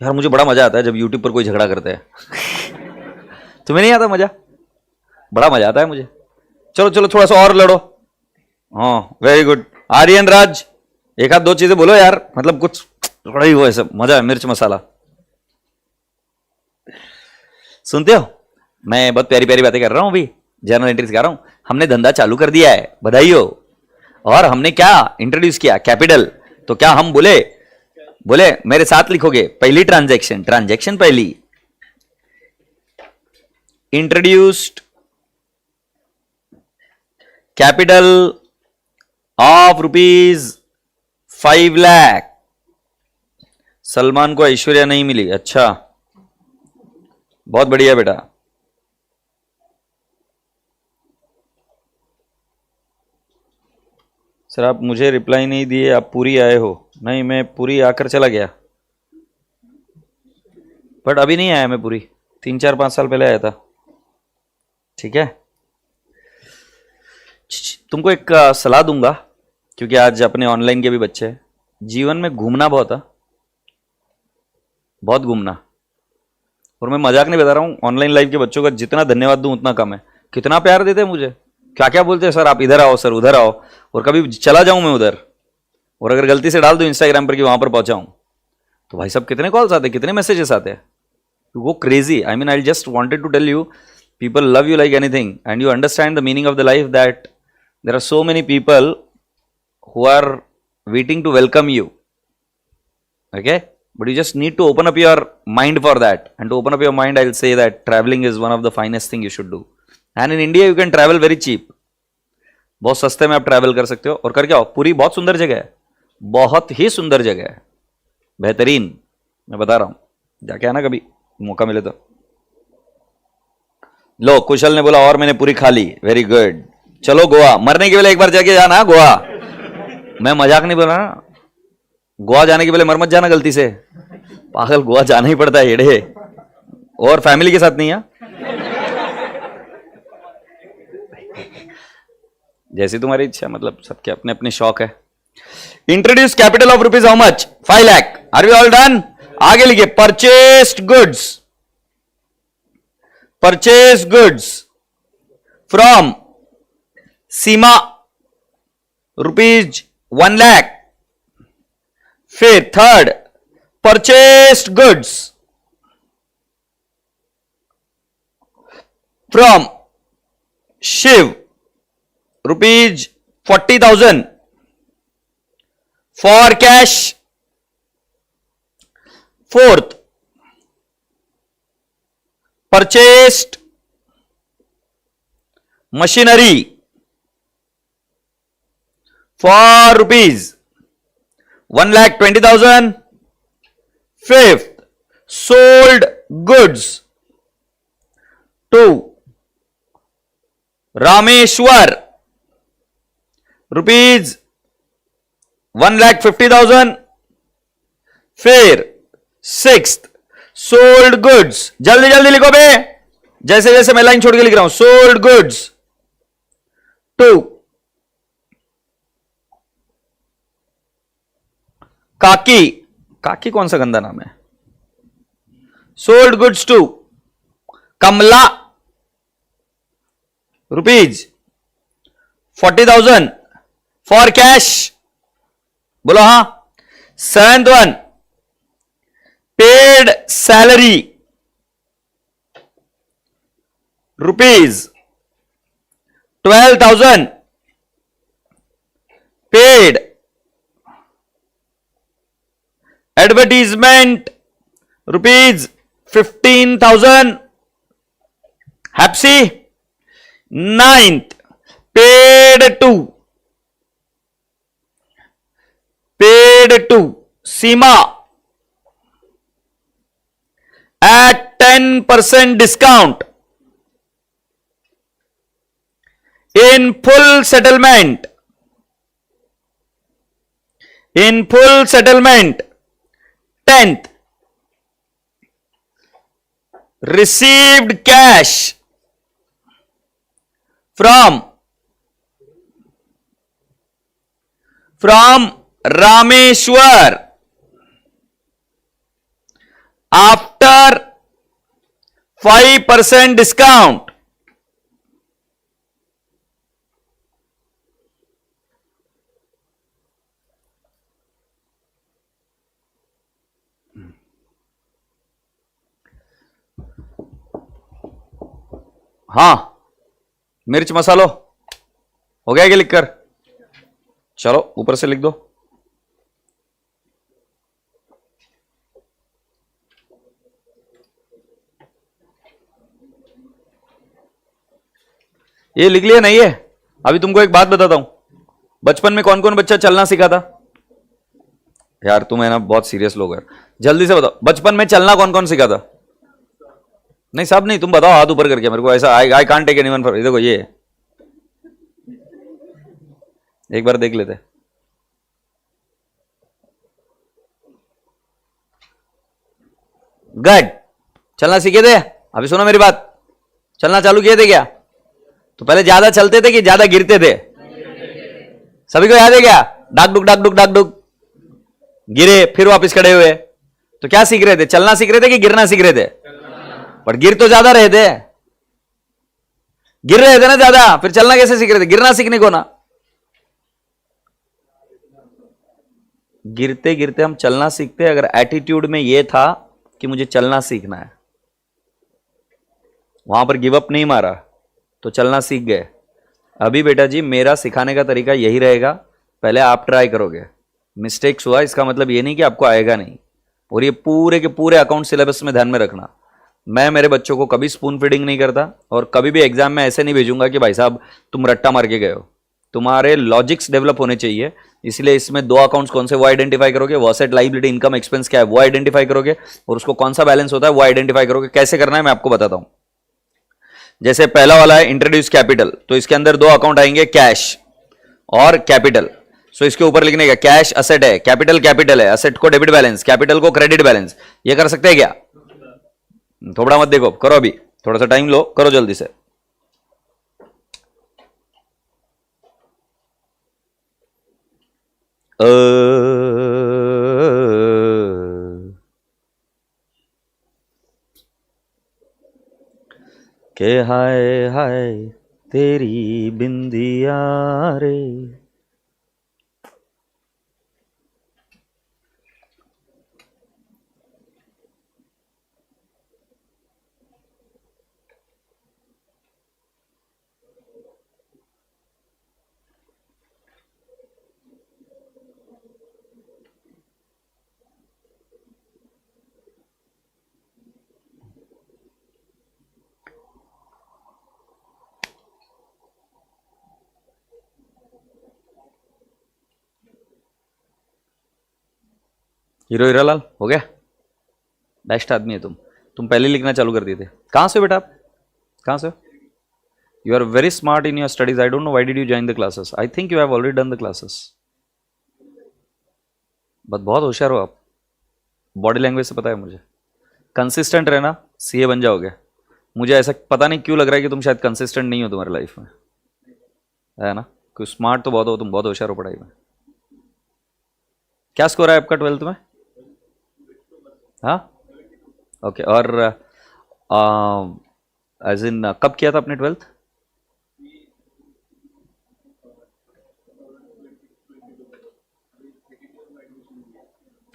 यार मुझे बड़ा मजा आता है जब यूट्यूब पर कोई झगड़ा करता है. तुम्हें नहीं आता मजा? बड़ा मजा आता है मुझे. चलो चलो थोड़ा सा और लड़ो. हाँ वेरी गुड. आर्यन राज एक आध दो चीजें बोलो यार, मतलब कुछ थोड़ा ही वो ऐसा मजा है. मिर्च मसाला सुनते हो? मैं बहुत प्यारी प्यारी बातें कर रहा हूं अभी. जर्नल एंट्री सिखा रहा हूं। हमने धंधा चालू कर दिया है, बधाई हो। और हमने क्या इंट्रोड्यूस किया, कैपिटल। तो क्या हम बोले बोले मेरे साथ लिखोगे, पहली ट्रांजैक्शन, ट्रांजैक्शन पहली, introduced capital of ₹5 lakh. Salman को ऐश्वर्या नहीं मिली, अच्छा बहुत बढ़िया बेटा। सर आप मुझे रिप्लाई नहीं दिए, आप पूरी आए हो। नहीं, मैं पूरी आकर चला गया, बट अभी नहीं आया मैं पूरी, 3 4 5 साल पहले आया था। ठीक है, तुमको एक सलाह दूंगा, क्योंकि आज अपने ऑनलाइन के भी बच्चे हैं। जीवन में घूमना बहुत है, बहुत घूमना। और मैं मजाक नहीं बता रहा हूँ, ऑनलाइन लाइव के बच्चों का जितना धन्यवाद दूं उतना कम है। कितना प्यार देते हैं मुझे, क्या क्या बोलते हैं, सर आप इधर आओ, सर उधर आओ। और कभी चला जाऊं मैं उधर, और अगर गलती से डाल दूं इंस्टाग्राम पर कि वहां पर पहुंचा हूं, तो भाई साहब कितने कॉल्स आते हैं, कितने मैसेजेस आते हैं, वो crazy. I mean I just wanted to tell you, people love you like anything, and you understand the meaning of the life, that there are so many people who are waiting to welcome you. Okay, but you just need to open up your mind for that. And to open up your mind, I'll say that traveling is one of the finest thing you should do. And in India you can travel very cheap. बहुत सस्ते में आप travel कर सकते हो। और करके आओ, पूरी बहुत सुंदर जगह है, बहुत ही सुंदर जगह है, बेहतरीन, मैं बता रहा हूं, जाके आना कभी मौका मिले तो। लो, कुशल ने बोला और मैंने पूरी खा ली, वेरी गुड। चलो गोवा, मरने के पहले एक बार जाके जाना गोवा। मैं मजाक नहीं बोल रहा ना, गोवा जाने के पहले मर मत जाना गलती से, पागल, गोवा जाना ही पड़ता है एड़े, और फैमिली के साथ नहीं है। जैसी तुम्हारी इच्छा, मतलब सबके अपने अपने शौक है। Introduce capital of rupees how much, 5 lakh. Are we all done? आगे लिखिए, purchased goods, purchase goods from Seema ₹1 lakh. फिर third, purchased goods from Shiv ₹40,000 for cash। Fourth, purchased machinery for ₹1,20,000। Fifth, sold goods to Rameshwar ₹1,50,000। फिर सिक्स्थ, सोल्ड गुड्स, जल्दी जल्दी लिखो बे, जैसे जैसे मैं लाइन छोड़ के लिख रहा हूं। सोल्ड गुड्स टू काकी, काकी कौन सा गंदा नाम है। Sold goods to Kamala ₹40,000 for cash. बोलो हां। Seventh one, paid salary ₹12,000, paid advertisement ₹15,000। हैप्सी। Ninth, paid to Seema at 10% discount in full settlement, in full settlement। 10th, received cash from Rameshwar after 5% discount। हाँ, मिर्च मसालो हो गया क्या लिखकर? चलो ऊपर से लिख दो। ये लिख लिया नहीं है? अभी तुमको एक बात बताता हूं, बचपन में कौन कौन बच्चा चलना सीखा था? यार तुम है ना बहुत सीरियस लोग यार, जल्दी से बताओ, बचपन में चलना कौन कौन सीखा था? नहीं सब नहीं, तुम बताओ हाथ ऊपर करके मेरे को, ऐसा I can't take anyone for, देखो ये एक बार देख लेते। गुड, चलना सीखे थे? अभी सुनो मेरी बात, चलना चालू किए थे क्या? तो पहले ज्यादा चलते थे कि ज्यादा गिरते थे? सभी को याद है क्या? डाक डुक डाक डुक डाक डुक, गिरे फिर वापस खड़े हुए। तो क्या सीख रहे थे? चलना सीख रहे थे कि गिरना सीख रहे थे? पर गिर तो ज्यादा रहे थे, गिर रहे थे ना ज्यादा, फिर चलना कैसे सीख रहे थे? गिरना सीखने को ना, गिरते गिरते हम चलना सीखते। अगर एटीट्यूड में यह था कि मुझे चलना सीखना है, वहां पर गिव अप नहीं मारा तो चलना सीख गए। अभी बेटा जी मेरा सिखाने का तरीका यही रहेगा, पहले आप ट्राई करोगे, मिस्टेक्स हुआ इसका मतलब ये नहीं कि आपको आएगा नहीं। और ये पूरे के पूरे अकाउंट सिलेबस में ध्यान में रखना, मैं मेरे बच्चों को कभी स्पून फीडिंग नहीं करता और कभी भी एग्जाम में ऐसे नहीं भेजूंगा कि भाई साहब तुम रट्टा मार के गए हो। तुम्हारे लॉजिक्स डेवलप होने चाहिए, इसलिए इसमें दो अकाउंट्स कौन से वो आइडेंटिफाई करोगे, वो असेट लायबिलिटी इनकम एक्सपेंस क्या है वो आइडेंटिफाई करोगे, और उसको कौन सा बैलेंस होता है वो आइडेंटिफाई करोगे। कैसे करना है मैं आपको बताता हूं। जैसे पहला वाला है इंट्रोड्यूस कैपिटल, तो इसके अंदर दो अकाउंट आएंगे, कैश और कैपिटल। सो इसके ऊपर लिखने का कैश असेट है, कैपिटल कैपिटल है, असेट को डेबिट बैलेंस, कैपिटल को क्रेडिट बैलेंस। ये कर सकते हैं क्या? थोड़ा मत देखो, करो अभी, थोड़ा सा टाइम लो, करो जल्दी से। के हाय हाय तेरी बिंदिया रे। हीरो हीरालाल हो गया? बेस्ट आदमी है तुम पहले लिखना चालू कर दिए थे। कहां से हो बेटा आप? कहां से हो? You are very smart in your studies, I don't know why did you join the classes, I think you have already done the classes, but बहुत होशियार हो आप, बॉडी लैंग्वेज से पता है मुझे। कंसिस्टेंट रहना, सीए बन जाओगे। मुझे ऐसा पता नहीं क्यों लग रहा है कि तुम शायद कंसिस्टेंट नहीं हो तुम्हारी लाइफ में, है ना? क्योंकि स्मार्ट तो बहुत हो, तुम बहुत होशियार हो पढ़ाई में। क्या स्कोर है आपका 12th में? हाँ ओके, और एज इन कब किया था आपने 12th?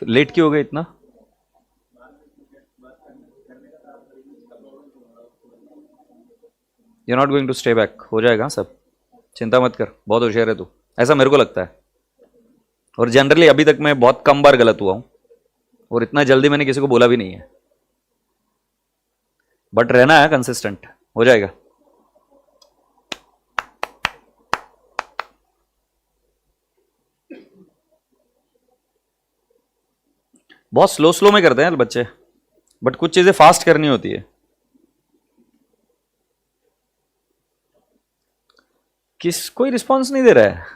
लेट क्यों हो गए इतना? You not going to stay back, हो जाएगा सब, चिंता मत कर, बहुत होशियार है तू, ऐसा मेरे को लगता है। और जनरली अभी तक मैं बहुत कम बार गलत हुआ हूं, और इतना जल्दी मैंने किसी को बोला भी नहीं है, बट रहना है कंसिस्टेंट, हो जाएगा। बहुत स्लो स्लो में करते हैं बच्चे, बट कुछ चीजें फास्ट करनी होती है। किस कोई रिस्पॉन्स नहीं दे रहा है,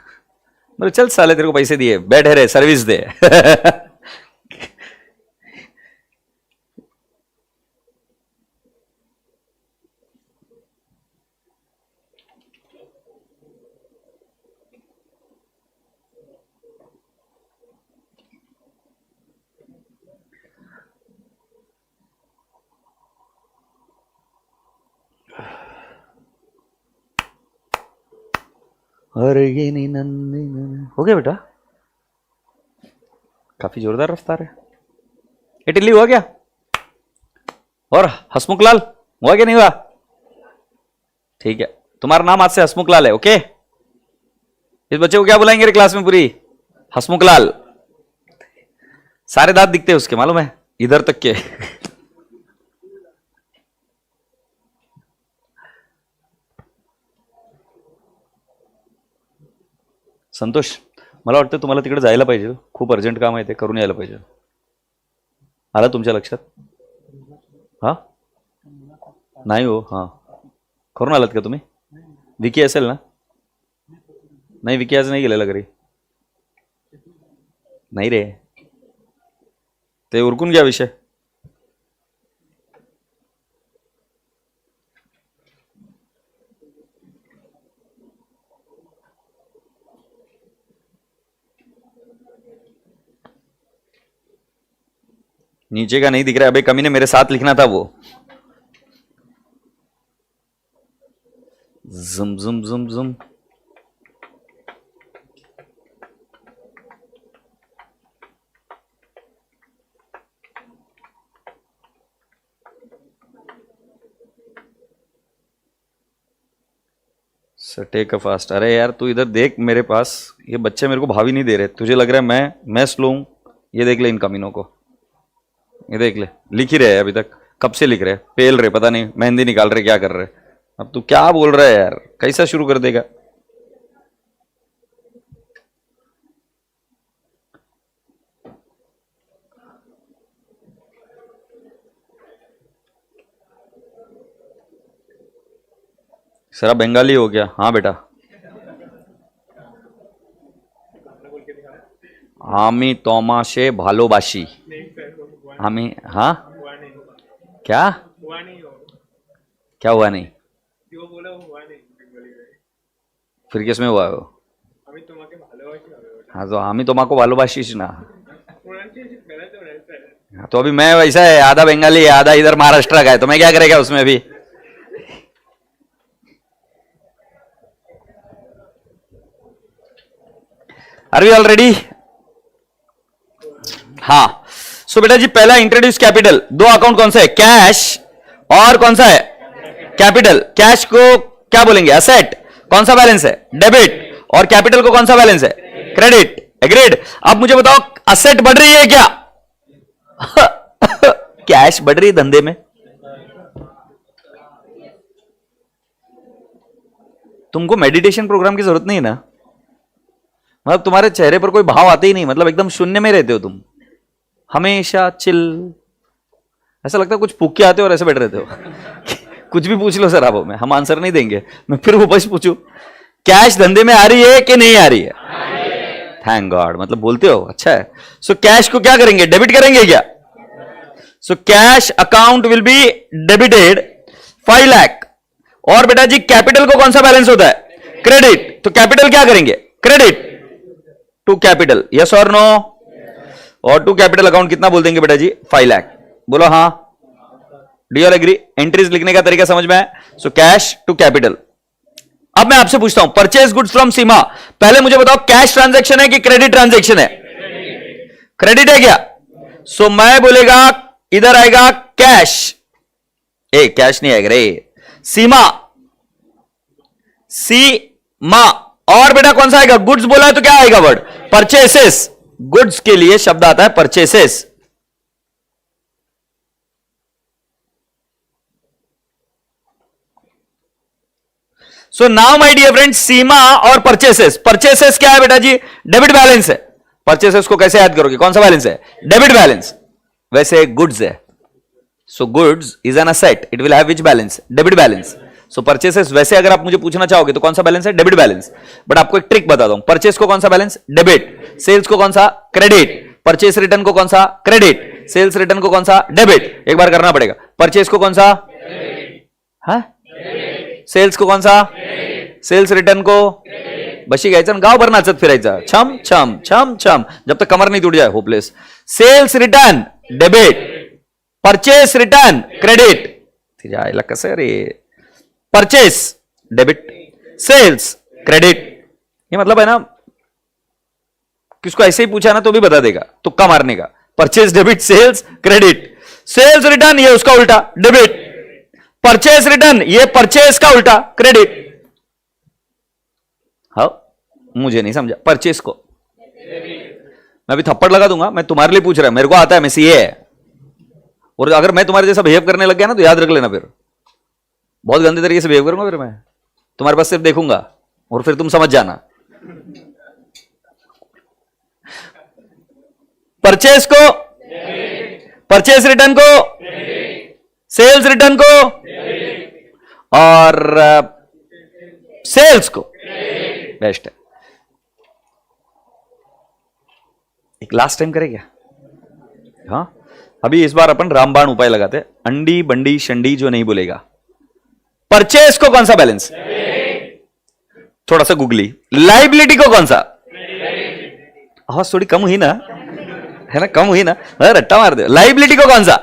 मतलब चल साले तेरे को पैसे दिए, बैठे रहे, सर्विस दे। अरे ये नहीं नंदी हो गया बेटा, काफी जोरदार रफ्तार है। ये टिल्ली हुआ क्या? और हसमुख लाल हुआ क्या नहीं हुआ? ठीक है, तुम्हारा नाम आज से हसमुख लाल है, ओके? इस बच्चे को क्या बुलाएंगे रे क्लास में पूरी? हसमुख लाल। सारे दांत दिखते हैं उसके, मालूम है, इधर तक के। संतोष, मला वाटतं तुम्हाला तिकडे जायला पाहिजे, खूप अर्जंट काम आहे, ते करून यायला पाहिजे. आलं तुमच्या लक्षात? हा नाही हो, हा करून आलात का तुम्ही? विकी असेल ना? नाही, विकी आज नाही गेलेला घरी. नाही रे, ते उरकून घ्या विषय. नीचे का नहीं दिख रहा है, अबे कमी ने मेरे साथ लिखना था वो. जुम जुम जुम जुम. Take a fast. अरे यार तू इधर देख मेरे पास, ये बच्चे मेरे को भावी नहीं दे रहे. तुझे लग रहा है मैं स्लो हूं? ये देख ले इन कमीनों को, ये देख ले, लिख ही रहे हैं अभी तक. कब से लिख रहे हैं, पेल रहे, पता नहीं मेहंदी निकाल रहे, क्या कर रहे. अब तू क्या बोल रहा है यार, कैसा शुरू कर देगा? सरा बंगाली हो गया? हाँ बेटा. आमी तोमाशे भालोबाशी. आमी, हाँ क्या क्या हुआ नहीं? फिर किस में हुआ है वो? हाँ तो आमी तोमा को भालोबाशी ना. हाँ, तो अभी मैं वैसा है, आधा बंगाली है, आधा इधर महाराष्ट्र का है, तो मैं क्या करेगा उसमें अभी? Are we all ready? हाँ. सो बेटा जी, पहला इंट्रोड्यूस कैपिटल. दो अकाउंट कौन सा है? कैश और कौन सा है? कैपिटल. कैश को क्या बोलेंगे? असेट. कौन सा बैलेंस है? डेबिट. और कैपिटल को कौन सा बैलेंस है? क्रेडिट. एग्रीड. अब मुझे बताओ, असेट बढ़ रही है क्या? कैश बढ़ रही है धंधे में. तुमको मेडिटेशन प्रोग्राम की जरूरत नहीं है ना? मतलब तुम्हारे चेहरे पर कोई भाव आते ही नहीं, मतलब एकदम शून्य में रहते हो तुम, हमेशा चिल. ऐसा लगता है कुछ फूक के आते हो और ऐसे बैठ रहते हो. कुछ भी पूछ लो सर आप, में हम आंसर नहीं देंगे. मैं फिर वापस पूछूं, कैश धंधे में आ रही है कि नहीं आ रही है? थैंक गॉड, मतलब बोलते हो, अच्छा है. सो कैश को क्या करेंगे? डेबिट करेंगे क्या? So cash account will be debited 5 lakh. और बेटा जी, कैपिटल को कौन सा बैलेंस होता है? क्रेडिट. तो कैपिटल क्या करेंगे? Credit to capital. यस और नो? और टू कैपिटल अकाउंट कितना बोल देंगे बेटा जी? 5 लाख. बोलो हाँ. Do you agree? एंट्रीज लिखने का तरीका समझ में है? So cash to capital. अब मैं आपसे पूछता हूं, परचेज गुड्स फ्रॉम सीमा. पहले मुझे बताओ, कैश ट्रांजैक्शन है कि क्रेडिट ट्रांजैक्शन है? क्रेडिट है क्या? सो मैं बोलेगा, इधर आएगा कैश. ए कैश नहीं आएगा रे, सीमा. सीमा. और बेटा कौन सा आएगा? गुड्स बोला है तो क्या आएगा वर्ड? परचेसेस. गुड्स के लिए शब्द आता है purchases. So now my dear friends, Seema और परचेसेस. परचेसेस क्या है बेटा जी? डेबिट बैलेंस है. परचेसेस को कैसे याद करोगे? कौन सा बैलेंस है? Debit balance. वैसे गुड्स है. So goods is an asset, it will have which balance? Debit balance. So purchases, वैसे अगर आप मुझे पूछना चाहोगे तो कौन सा बैलेंस है? Debit balance. बट आपको एक ट्रिक बताता हूं. परचेस को कौन सा बैलेंस? डेबिट. सेल्स को कौन सा? क्रेडिट. परचेस रिटर्न को कौन सा? क्रेडिट. सेल्स रिटर्न को कौन सा? डेबिट. एक बार करना पड़ेगा. परचेस को कौन सा? हाँ, सेल्स को कौन सा? सेल्स रिटर्न को बशी घ्यायचं, गावभर नाचत फिरायचं, छम छम छम छम, जब तक कमर नहीं टूट जाए. Hopeless. Sales return debit, purchase return credit. तिच्या आईला कसं रे? Purchase debit, sales credit. ये मतलब है ना, किसको ऐसे ही पूछा ना तो भी बता देगा, तुक्का मारने का. Purchase debit, sales credit. Sales return ये उसका उल्टा डेबिट. परचेस रिटर्न ये परचेस का उल्टा क्रेडिट. मुझे नहीं समझा, परचेस को मैं अभी थप्पड़ लगा दूंगा, मैं तुम्हारे लिए पूछ रहा हूं, मेरे को आता है, मैं सीए है, और अगर मैं तुम्हारे जैसा बिहेव करने लग गया ना तो याद रख लेना, फिर बहुत गंदे तरीके से बिहेव करूंगा, फिर मैं तुम्हारे पास सिर्फ देखूंगा और फिर तुम समझ जाना। परचेस को, परचेस रिटर्न को, सेल्स रिटर्न को और सेल्स को बेस्ट है। एक लास्ट टाइम करें क्या? हाँ, अभी इस बार अपन रामबाण उपाय लगाते हैं, अंडी बंडी शंडी जो नहीं बोलेगा। परचेस को कौन सा बैलेंस? थोड़ा सा गूगली। लाइबिलिटी को कौन सा? आवाज थोड़ी कम हुई ना, है ना, कम हुई ना, रट्टा मार दे। लाइबिलिटी को कौन सा?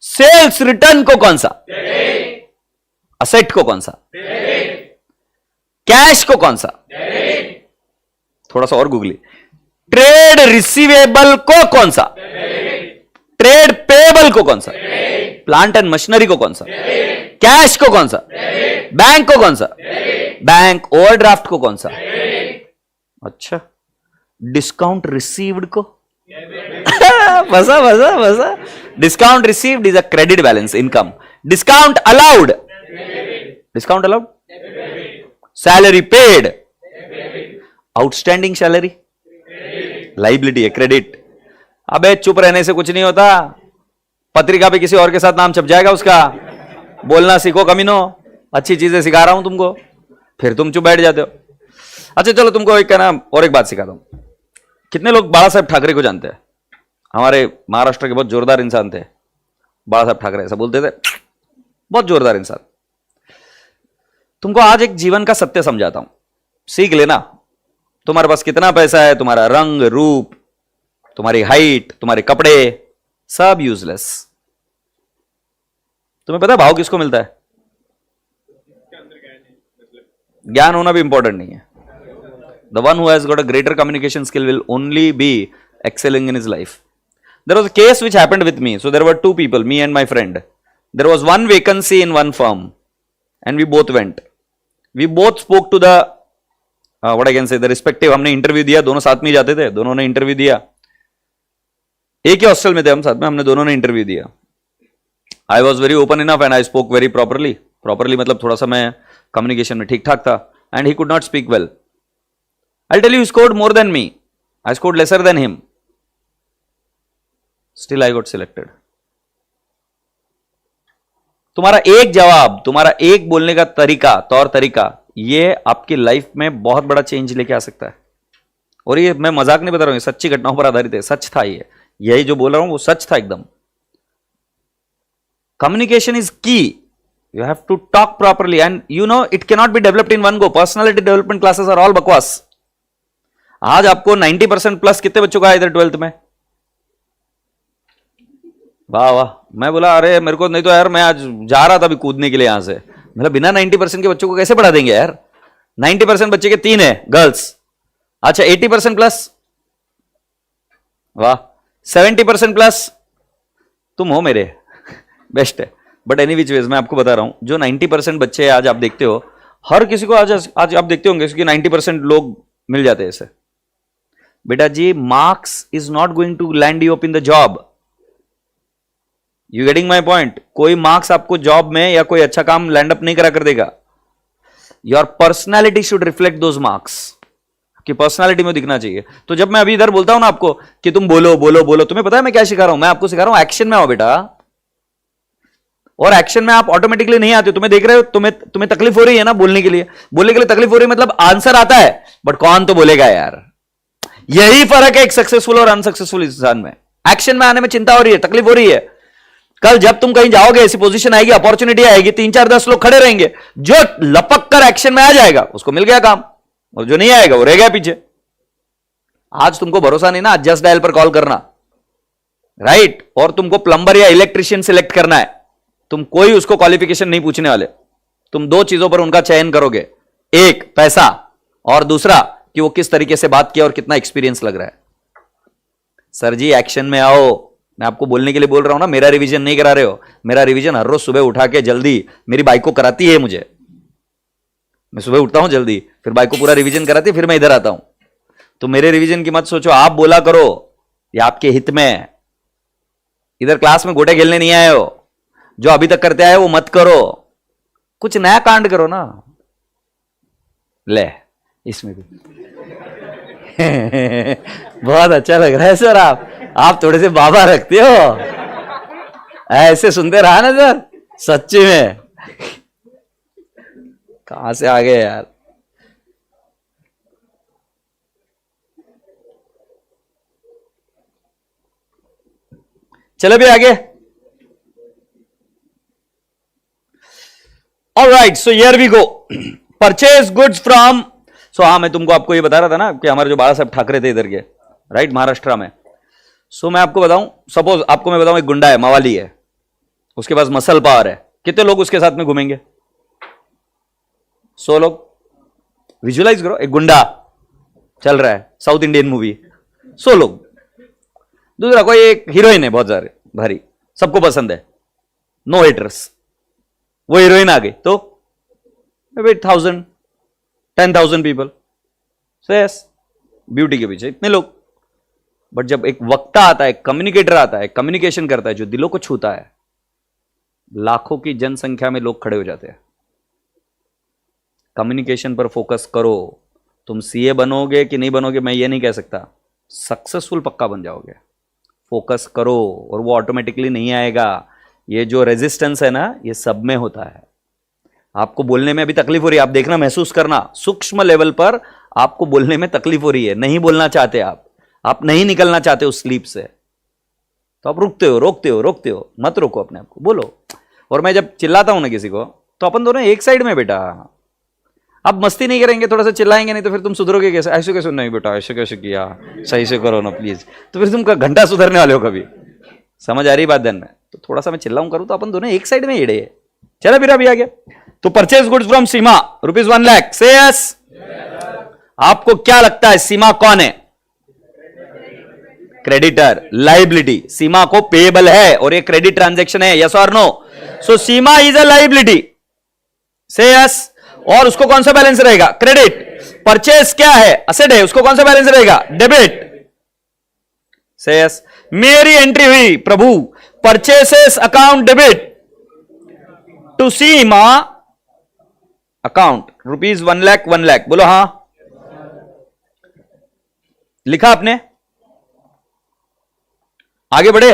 सेल्स रिटर्न को कौन सा? असेट को कौन सा? कैश को कौन सा? थोड़ा सा और गूगली। ट्रेड रिसीवेबल को कौन सा? ट्रेड पेबल को कौन सा? प्लांट एंड मशीनरी को कौन सा? कैश को कौन सा? बैंक को कौन सा? बैंक ओवरड्राफ्ट को कौन सा? अच्छा, डिस्काउंट रिसीव्ड को बसा बसा बसा। Discount received is a credit balance income. Discount allowed, discount allowed. Salary paid, outstanding salary liability है, क्रेडिट। अबे चुप रहने से कुछ नहीं होता, पत्रिका पे किसी और के साथ नाम छप जाएगा उसका। बोलना सीखो कमीनो, अच्छी चीजें सिखा रहा हूं तुमको, फिर तुम चुप बैठ जाते हो। अच्छा चलो, तुमको एक कहना और एक बात सिखाता हूं। कितने लोग बाला साहब ठाकरे को जानते हैं? हमारे महाराष्ट्र के बहुत जोरदार इंसान थे बाला साहब ठाकरे, ऐसा बोलते थे, बहुत जोरदार इंसान। तुमको आज एक जीवन का सत्य समझाता हूं, सीख लेना। तुम्हारे पास कितना पैसा है, तुम्हारा रंग रूप, तुम्हारी हाइट, तुम्हारे कपड़े, सब यूजलेस। तुम्हें पता है भाव किसको मिलता है? ज्ञान होना भी इंपॉर्टेंट नहीं है। The one who has got a greater communication skill will only be excelling in his life. There was a case which happened with me. So there were two people, me and my friend. There was one vacancy in one firm and we both went. We both spoke to the what I can say, the respective. हमने interview दिया, दोनों साथ में ही जाते थे, दोनों ने interview दिया, एक ही हॉस्टल में थे हम साथ में, हमने दोनों ने इंटरव्यू दिया। I was very open enough and I spoke very properly. Properly मतलब थोड़ा सा मैं कम्युनिकेशन में ठीक ठाक था, and he could not speak well. I'll tell you, he scored more than me. I scored lesser than him. Still I got selected. तुम्हारा एक जवाब, तुम्हारा एक बोलने का तरीका, तौर तरीका, ये आपकी लाइफ में बहुत बड़ा चेंज लेके आ सकता है। और ये मैं मजाक नहीं बता रहा हूं, सच्ची घटनाओं पर आधारित है, सच था ये, यही जो बोल रहा हूं वो सच था एकदम। कम्युनिकेशन इज की। You have to talk properly and you know it cannot be developed in one go. Personality development classes are all बकवास। आज आपको 90% प्लस कितने बच्चों का है इधर 12th में? वाह वाह। मैं बोला अरे मेरे को नहीं तो यार, मैं आज जा रहा था अभी कूदने के लिए यहां से, मतलब बिना 90% के बच्चों को कैसे पढ़ा देंगे यार? 90% बच्चे के 3 है गर्ल्स। अच्छा 80% प्लस, वाह। 70% प्लस तुम हो मेरे बेस्ट है। बट एनी विच वेज मैं आपको बता रहा हूं, जो 90% बच्चे आज आप देखते हो, हर किसी को आज आप देखते होंगे कि 90% लोग मिल जाते हैं ऐसे। बेटा जी, marks is not going to land you up in the job. You getting my point? कोई मार्क्स आपको जॉब में या कोई अच्छा काम लैंड अप नहीं करा कर देगा। Your personality should reflect those marks. कि पर्सनालिटी में दिखना चाहिए। तो जब मैं अभी इधर बोलता हूं ना आपको कि तुम बोलो बोलो बोलो, तुम्हें पता है मैं क्या सिखा रहा हूं? मैं आपको सिखा रहा हूं एक्शन में आओ बेटा। और एक्शन में आप ऑटोमेटिकली नहीं आते। तुम्हें देख रहे हो, तुम्हें तकलीफ हो रही है ना बोलने के लिए, बोलने के लिए तकलीफ हो रही है, मतलब आंसर आता है बट कौन तो बोलेगा यार। यही फर्क है एक सक्सेसफुल और अनसक्सेसफुल इंसान में। एक्शन में आने में चिंता हो रही है, तकलीफ हो रही है। कल जब तुम कहीं जाओगे, ऐसी पोजीशन आएगी, अपॉर्चुनिटी आएगी, 3-4-10 लोग खड़े रहेंगे, जो लपक कर एक्शन में आ जाएगा उसको मिल गया काम, और जो नहीं आएगा वो रह गया पीछे। आज तुमको भरोसा नहीं ना, जस्ट डायल पर कॉल करना, राइट? और तुमको प्लम्बर या इलेक्ट्रिशियन सिलेक्ट करना है, तुम कोई उसको क्वालिफिकेशन नहीं पूछने वाले। तुम 2 चीजों पर उनका चयन करोगे, एक पैसा और दूसरा कि वो किस तरीके से बात किया और कितना एक्सपीरियंस लग रहा है। सर जी एक्शन में आओ, मैं आपको बोलने के लिए बोल रहा हूं ना। मेरा रिवीजन नहीं करा रहे हो। मेरा रिवीजन हर रोज सुबह उठा के जल्दी मेरी बाइक को कराती है मुझे। मैं सुबह उठता हूं जल्दी, फिर बाइक को पूरा रिवीजन कराती, फिर मैं इधर आता हूं। तो मेरे रिवीजन की मत सोचो, आप बोला करो, ये आपके हित में है। इधर क्लास में गोटे खेलने नहीं आए हो, जो अभी तक करते आए वो मत करो, कुछ नया कांड करो ना। ले इसमें भी बहुत अच्छा लग रहा है सर, आप थोड़े से बाबा रखते हो, ऐसे सुनते रहा ना सर, सच्ची में कहां से आ गए यार। चलो भी आगे। Alright, so here we go, purchase goods from. So हाँ, मैं तुमको आपको ये बता रहा था ना कि हमारे जो बाला साहब ठाकरे थे इधर के, राइट, महाराष्ट्र में। सो मैं आपको बताऊं, सपोज आपको मैं बताऊं एक गुंडा है, मवाली है, उसके पास मसल पावर है, कितने लोग उसके साथ में घूमेंगे? 100 लोग। विजुअलाइज करो, एक गुंडा चल रहा है, साउथ इंडियन मूवी, 100 लोग। दूसरा कोई एक हीरोइन है बहुत सारे भारी, सबको पसंद है, नो हेटर्स, वो हीरोइन आ गई तो 1000 10,000 पीपल, सो यस, ब्यूटी के पीछे इतने लोग। बट जब एक वक्ता आता है, कम्युनिकेटर आता है, कम्युनिकेशन करता है, जो दिलों को छूता है, लाखों की जनसंख्या में लोग खड़े हो जाते हैं। कम्युनिकेशन पर फोकस करो। तुम सीए बनोगे कि नहीं बनोगे मैं ये नहीं कह सकता, सक्सेसफुल पक्का बन जाओगे। फोकस करो और वो ऑटोमेटिकली नहीं आएगा। ये जो रेजिस्टेंस है ना, ये सब में होता है। आपको बोलने में अभी तकलीफ हो रही है, आप देखना, महसूस करना, सूक्ष्म लेवल पर आपको बोलने में तकलीफ हो रही है, नहीं बोलना चाहते आप नहीं निकलना चाहते उस स्लीप से, तो आप रुकते हो, रोकते हो, मत रोको अपने आप को, बोलो। और मैं जब चिल्लाता हूं ना किसी को, तो अपन दोनों एक साइड में बेटा, अब मस्ती नहीं करेंगे, थोड़ा सा चिल्लाएंगे नहीं तो फिर तुम सुधरोगे कैसे? ऐसे कैसे? नहीं बेटा ऐसे कैसे किया, सही से करो ना प्लीज, तो फिर तुम घंटा सुधरने वाले हो कभी? समझ आ रही बात ध्यान में? तो थोड़ा सा मैं चिल्लाऊं करूं तो अपन दोनों एक साइड में एड़े है। चलो फिर अभी आ गया, तो परचेज गुड्स फ्रॉम सीमा ₹1 लाख, से यस। आपको क्या लगता है सीमा कौन है? Creditor, liability. सीमा को पेएबल है और ये क्रेडिट ट्रांजैक्शन है, यस और no? So Seema is a liability, say yes. और उसको कौन सा बैलेंस रहेगा? क्रेडिट। परचेस क्या है? असेट है, उसको कौन सा बैलेंस रहेगा? डेबिट, से यस। मेरी एंट्री हुई प्रभु, purchases account debit to Seema account ₹1 lakh, 1 lakh, बोलो हां। लिखा आपने? आगे बढ़े।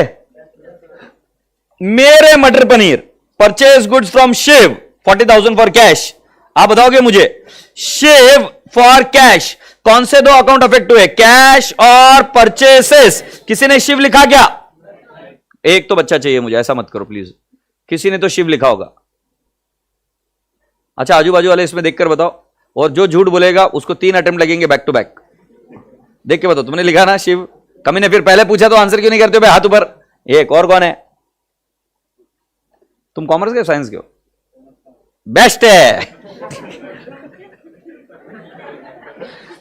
मेरे मटर पनीर, purchase goods from Shiv 40,000 for cash. आप बताओगे मुझे, शिव फॉर कैश, कौन से दो अकाउंट अफेक्ट हुए? कैश और परचेसेस। किसी ने शिव लिखा क्या? एक तो बच्चा चाहिए मुझे, ऐसा मत करो प्लीज। किसी ने तो शिव लिखा होगा। अच्छा, आजू बाजू वाले इसमें देखकर बताओ, और जो झूठ बोलेगा उसको 3 अटेम्प्ट लगेंगे बैक टू बैक। देख के बताओ, तुमने लिखा ना शिव? कमी ने फिर पहले पूछा तो आंसर क्यों नहीं करते हो भाई? हाथ ऊपर। एक और कौन है? तुम कॉमर्स के साइंस के हो? बेस्ट है।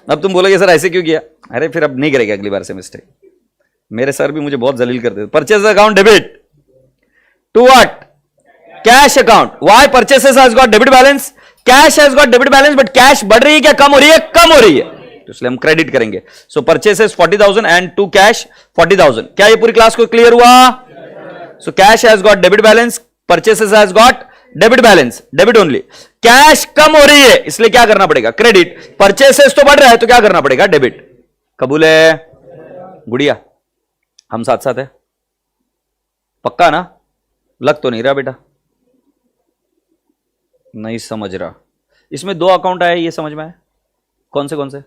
अब तुम बोलोगे सर ऐसे क्यों किया? अरे फिर अब नहीं करेगा अगली बार से मिस्टेक। मेरे सर भी मुझे बहुत जलील करते थे। Purchase account debit to what? Cash account. Why purchases has got debit balance? Cash has got debit balance, but cash बढ़ रही है क्या कम हो रही है? कम हो रही है, तो इसलिए हम क्रेडिट करेंगे। So purchases 40,000 and to cash 40,000। क्या ये पूरी क्लास को क्लियर हुआ? So cash has got debit balance, purchases has got debit balance, debit only. Cash कम हो रही है इसलिए क्या करना पड़ेगा? क्रेडिट। परचेसेस तो बढ़ रहा है तो क्या करना पड़ेगा? डेबिट। कबूल है गुड़िया? हम साथ साथ है? पक्का ना? लग तो नहीं रहा बेटा, नहीं समझ रहा। इसमें 2 अकाउंट आए, ये समझ में आए? कौन से कौन से?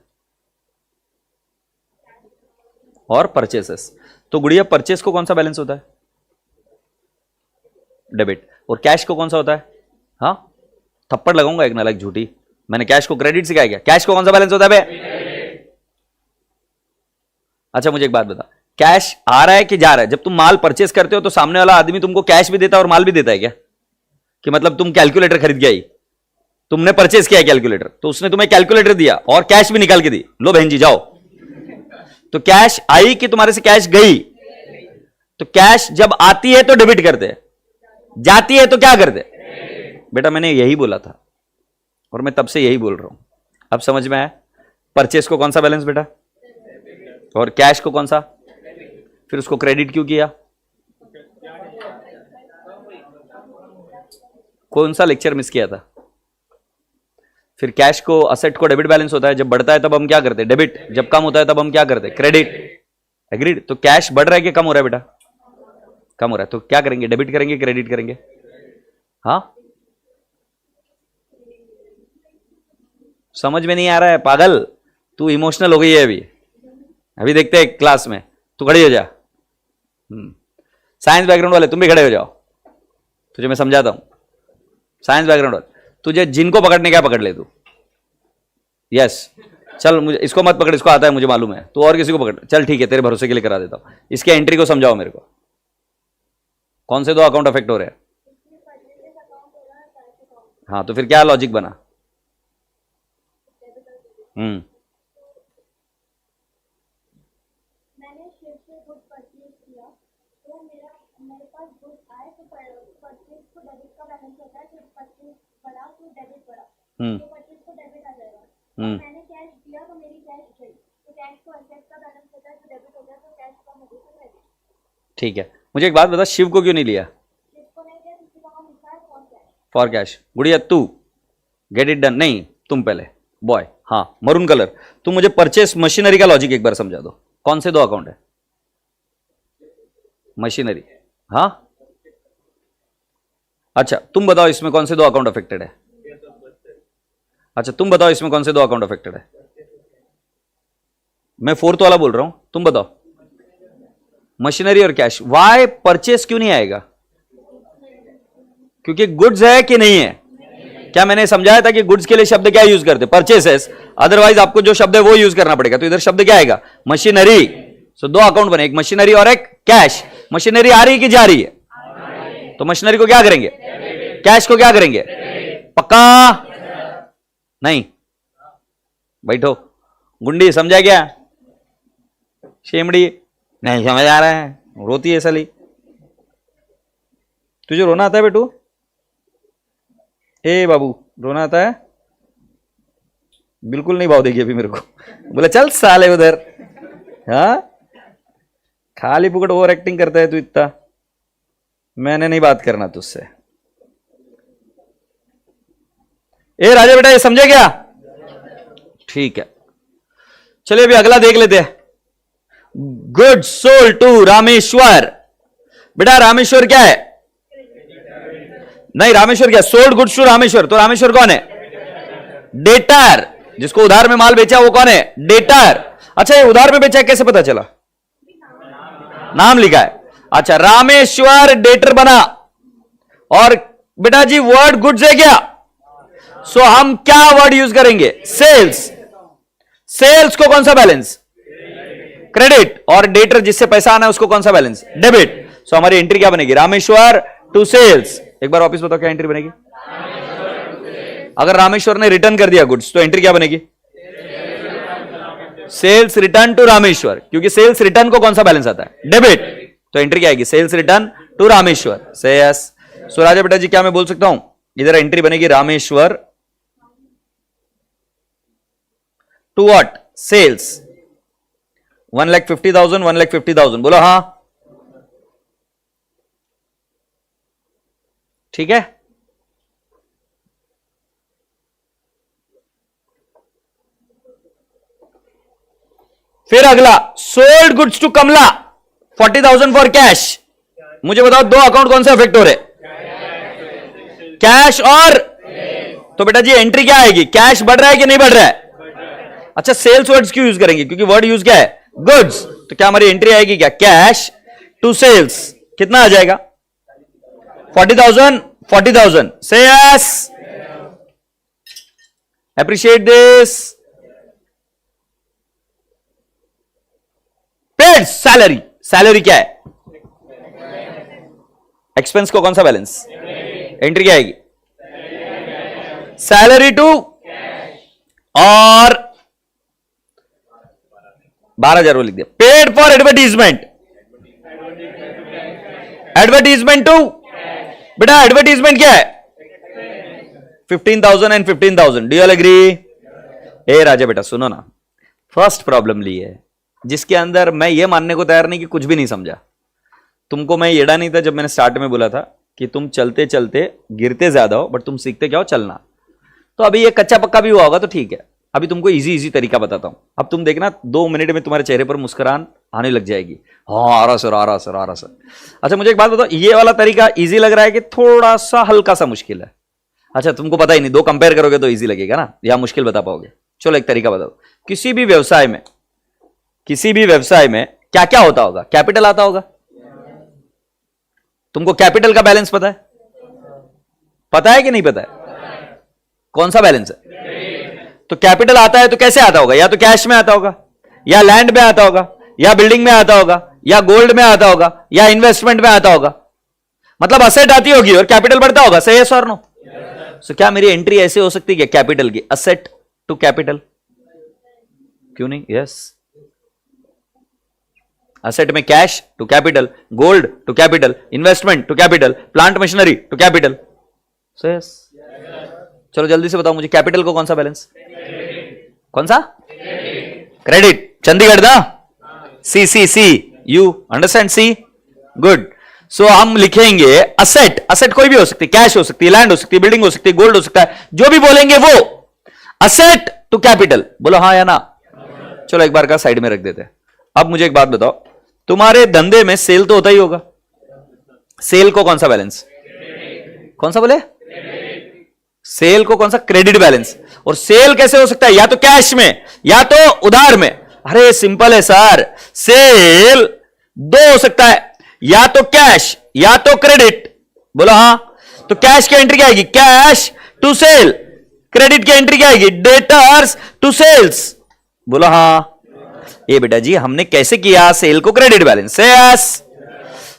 और परचेसेस। तो गुड़िया परचेस को कौन सा बैलेंस होता है? डेबिट। और कैश को कौन सा होता है? हाँ, थप्पड़ लगाऊंगा एक नालायक झूठी, मैंने कैश को क्रेडिट सिखाया क्या? कैश को कौन सा बैलेंस होता है बे? अच्छा मुझे एक बात बता, कैश आ रहा है कि जा रहा है? जब तुम माल परचेस करते हो तो सामने वाला आदमी तुमको कैश भी देता है और माल भी देता है क्या? कि मतलब तुम कैलकुलेटर खरीद के आई, तुमने परचेस किया कैलकुलेटर, तो उसने तुम्हें कैलकुलेटर दिया और कैश भी निकाल के दी, लो बहन जी जाओ। तो कैश आई कि तुम्हारे से कैश गई? तो कैश जब आती है तो डेबिट करते हैं, जाती है तो क्या करते? बेटा मैंने यही बोला था, और मैं तब से यही बोल रहा हूं, अब समझ में आया? परचेस को कौन सा बैलेंस बेटा, और कैश को कौन सा, फिर उसको क्रेडिट क्यों किया? कौन सा लेक्चर मिस किया था? फिर कैश को, असेट को डेबिट बैलेंस होता है, जब बढ़ता है तब हम क्या करते हैं? डेबिट, जब कम होता है तब हम क्या करते हैं? क्रेडिट। एग्रीड? तो कैश बढ़ रहा है कि कम हो रहा है बेटा? कम हो रहा है, तो क्या करेंगे? डेबिट करेंगे, क्रेडिट करेंगे? हाँ, समझ में नहीं आ रहा है पागल? तू इमोशनल हो गई है अभी। अभी देखते हैं क्लास में, तू खड़ी हो जा। साइंस बैकग्राउंड वाले तुम भी खड़े हो जाओ, तुझे मैं समझाता हूं। साइंस बैकग्राउंड वाले, तुझे जिनको पकड़ने क्या पकड़ ले तू। यस, चल मुझे इसको मत पकड़, इसको आता है मुझे मालूम है, तू और किसी को पकड़। चल ठीक है, तेरे भरोसे के लिए करा देता हूं। इसके एंट्री को समझाओ मेरे को, कौन से दो अकाउंट अफेक्ट हो रहे हैं? हाँ, तो फिर क्या लॉजिक बना? मैंने शिव से गुड परचेज किया, तो मेरे पास गुड आए तो परचेज को डेबिट का बैलेंस होता है, तो परचेज बढ़ा तो डेबिट बढ़ा, तो परचेज को डेबिट आ जाएगा। मैंने कैश दिया तो मेरी कैश गई, तो कैश को असेट का बैलेंस होता है, तो डेबिट हो गया, तो कैश कम हो गई तो क्रेडिट। ठीक है, मुझे एक बात बता, शिव को क्यों नहीं लिया? शिव को नहीं दिया क्योंकि वहां लिखा है फॉर कैश। For cash. गुड़िया तू गेट इट डन। नहीं, तुम पहले बॉय। हाँ, मरून कलर, तुम मुझे परचेस मशीनरी का लॉजिक एक बार समझा दो। कौन से दो अकाउंट है? मशीनरी। हाँ, अच्छा तुम बताओ इसमें कौन से दो अकाउंट अफेक्टेड है? अच्छा तुम बताओ इसमें कौन से दो अकाउंट अफेक्टेड है? मैं फोर्थ वाला बोल रहा हूं, तुम बताओ। मशीनरी और कैश। वाई परचेस क्यों नहीं आएगा? क्योंकि गुड्स है कि नहीं है? क्या मैंने समझाया था कि गुड्स के लिए शब्द क्या यूज करते? परचेसेस। अदरवाइज आपको जो शब्द है वो यूज करना पड़ेगा, तो इधर शब्द क्या आएगा? मशीनरी। सो दो अकाउंट बने, एक मशीनरी और एक कैश। मशीनरी आ रही है कि जा रही है? तो मशीनरी को क्या करेंगे? कैश को क्या करेंगे? पक्का? नहीं, बैठो। गुंडी समझा क्या? शेमड़ी नहीं समझ आ रहा है, रोती है साली। तुझे रोना आता है बेटू? ए बाबू, रोना आता है? बिल्कुल नहीं भाव देगी अभी मेरे को। बोले चल साले उधर। हाँ, खाली पुकड़ ओवर एक्टिंग करता है तू इतना। मैंने नहीं बात करना तुझसे। ए राजा बेटा, ये समझे क्या? ठीक है, चलिए अभी अगला देख लेते हैं। Good sold to Rameshwar. बेटा रामेश्वर क्या है? नहीं, रामेश्वर क्या? सोल्ड गुड्स टू रामेश्वर, तो रामेश्वर कौन है? डेटर। जिसको उधार में माल बेचा वो कौन है? डेटर। अच्छा, ये उधार में बेचा कैसे पता चला? नाम लिखा है। अच्छा, रामेश्वर डेटर बना, और बेटा जी वर्ड गुड्स है क्या? सो हम क्या वर्ड यूज करेंगे? सेल्स। सेल्स को कौन सा बैलेंस? क्रेडिट। और डेटर जिससे पैसा आना है उसको कौन सा बैलेंस? डेबिट। सो हमारी एंट्री क्या बनेगी? Rameshwar to sales. एक बार वापस बताओ क्या एंट्री बनेगी? अगर रामेश्वर ने रिटर्न कर दिया गुड्स, तो एंट्री क्या बनेगी? सेल्स रिटर्न टू रामेश्वर, क्योंकि सेल्स रिटर्न को कौन सा बैलेंस आता है? डेबिट। तो एंट्री क्या आएगी? Sales return to Rameshwar. Say yes. सो राजा बेटा जी, क्या मैं बोल सकता हूं इधर एंट्री बनेगी रामेश्वर टू व्हाट? सेल्स। 1,50,000 1,50,000। बोलो हाँ, ठीक है। फिर अगला, sold goods to Kamala 40,000 for cash. मुझे बताओ दो अकाउंट कौन से अफेक्ट हो रहे? कैश और, तो बेटा जी एंट्री क्या आएगी? कैश बढ़ रहा है कि नहीं बढ़ रहा है? अच्छा, सेल्स वर्ड्स क्यों यूज करेंगे? क्योंकि वर्ड यूज क्या है? गुड्स। तो क्या हमारी एंट्री आएगी क्या? Cash to sales. कितना आ जाएगा? 40,000 40,000। Say yes, appreciate this. Paid salary. Salary क्या है? एक्सपेंस को कौन सा बैलेंस? एंट्री क्या आएगी? सैलरी टू, और 12,000 वो लिख दिया। Paid for advertisement. Advertisement to, बेटा एडवर्टीजमेंट क्या है? 15,000 and 15,000. Do you all agree? ए राजा बेटा सुनो ना, फर्स्ट प्रॉब्लम ली है जिसके अंदर मैं ये मानने को तैयार नहीं कि कुछ भी नहीं समझा. तुमको मैं येड़ा नहीं था जब मैंने स्टार्ट में बोला था कि तुम चलते चलते गिरते ज्यादा हो बट तुम सीखते क्या हो? चलना. तो अभी ये कच्चा पक्का भी हुआ होगा तो ठीक है. अभी तुमको इजी तरीका बताता हूं. अब तुम देखना 2 मिनट में तुम्हारे चेहरे पर मुस्कुराहट आने लग जाएगी. हाँ आ रहा सर, आ रहा सर, आ रहा सर. अच्छा मुझे एक बात बताओ, ये वाला तरीका इजी लग रहा है कि थोड़ा सा हल्का सा मुश्किल है? अच्छा तुमको पता ही नहीं, 2 कंपेयर करोगे तो इजी लगेगा ना, या मुश्किल बता पाओगे? चलो एक तरीका बताओ. किसी भी व्यवसाय में क्या क्या होता होगा? कैपिटल आता होगा. तुमको कैपिटल का बैलेंस पता है? पता है कि नहीं पता है? कौन सा बैलेंस है? तो कैपिटल आता है तो कैसे आता होगा? या तो कैश में आता होगा, या लैंड में आता होगा, या बिल्डिंग में आता होगा, या गोल्ड में आता होगा, या इन्वेस्टमेंट में आता होगा. मतलब असेट आती होगी और कैपिटल बढ़ता होगा. सही है सर? नो? सो क्या मेरी एंट्री ऐसे हो सकती है कैपिटल की, असेट टू कैपिटल? क्यों नहीं? यस. असेट में cash to capital, gold to capital, investment to capital, plant machinery to capital. So yes. चलो जल्दी से बताओ मुझे, कैपिटल को कौन सा बैलेंस? कौन सा? क्रेडिट. चंडीगढ़ ना? C C C. You understand? C. Good. So हम लिखेंगे असेट. असेट कोई भी हो सकती है, कैश हो सकती है, लैंड हो सकती है, बिल्डिंग हो सकती है, गोल्ड हो सकता है, जो भी बोलेंगे वो. Asset to capital. बोलो हाँ या ना? चलो एक बार का साइड में रख देते हैं. अब मुझे एक बात बताओ, तुम्हारे धंधे में सेल तो होता ही होगा. सेल को कौन सा बैलेंस? कौन सा बोले? सेल को कौन सा? Credit balance. और सेल कैसे हो सकता है? या तो कैश में या तो उधार में. अरे सिंपल है सर. सेल 2 हो सकता है, या तो कैश या तो क्रेडिट. बोलो हाँ. तो कैश की एंट्री क्या आएगी? Cash to sale. क्रेडिट की एंट्री क्या आएगी? Debtors to sales. बोलो हाँ. ये बेटा जी हमने कैसे किया? सेल को क्रेडिट बैलेंस. यस.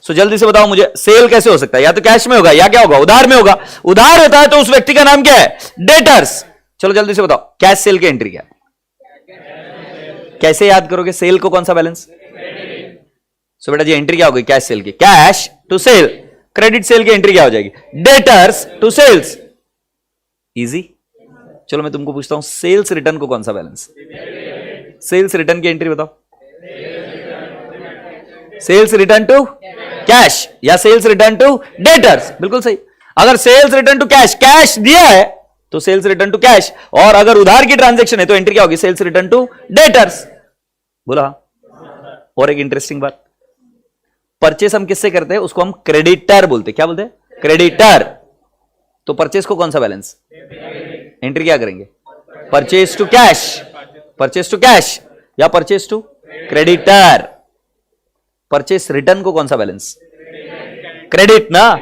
सो जल्दी से बताओ मुझे, सेल कैसे हो सकता है? या तो कैश में होगा, या क्या होगा? उधार में होगा. उधार होता है तो उस व्यक्ति का नाम क्या है? डेटर्स. चलो जल्दी से बताओ, कैश सेल की एंट्री क्या है? कैसे याद करोगे? सेल को कौन सा बैलेंस? सो बेटा जी एंट्री क्या होगी कैश सेल की? Cash to sale. Credit sale की एंट्री क्या हो जाएगी? Debtors to sales. इजी. चलो मैं तुमको पूछता हूं, सेल्स रिटर्न को कौन सा बैलेंस? सेल्स रिटर्न की एंट्री बताओ. सेल्स रिटर्न टू कैश या सेल्स रिटर्न टू डेटर्स. बिल्कुल सही. अगर sales return to cash, cash दिया है तो सेल्स रिटर्न टू कैश, और अगर उधार की ट्रांजैक्शन है तो एंट्री क्या होगी? Sales return to debtors. बोला. और एक इंटरेस्टिंग बात, परचेस हम किससे करते हैं? उसको हम क्रेडिटर बोलते हैं. क्या बोलते हैं? क्रेडिटर. तो परचेस को कौन सा बैलेंस? एंट्री क्या करेंगे? Purchase to cash. Purchase to cash या purchase to creditor. Purchase return को कौन सा बैलेंस? क्रेडिट ना.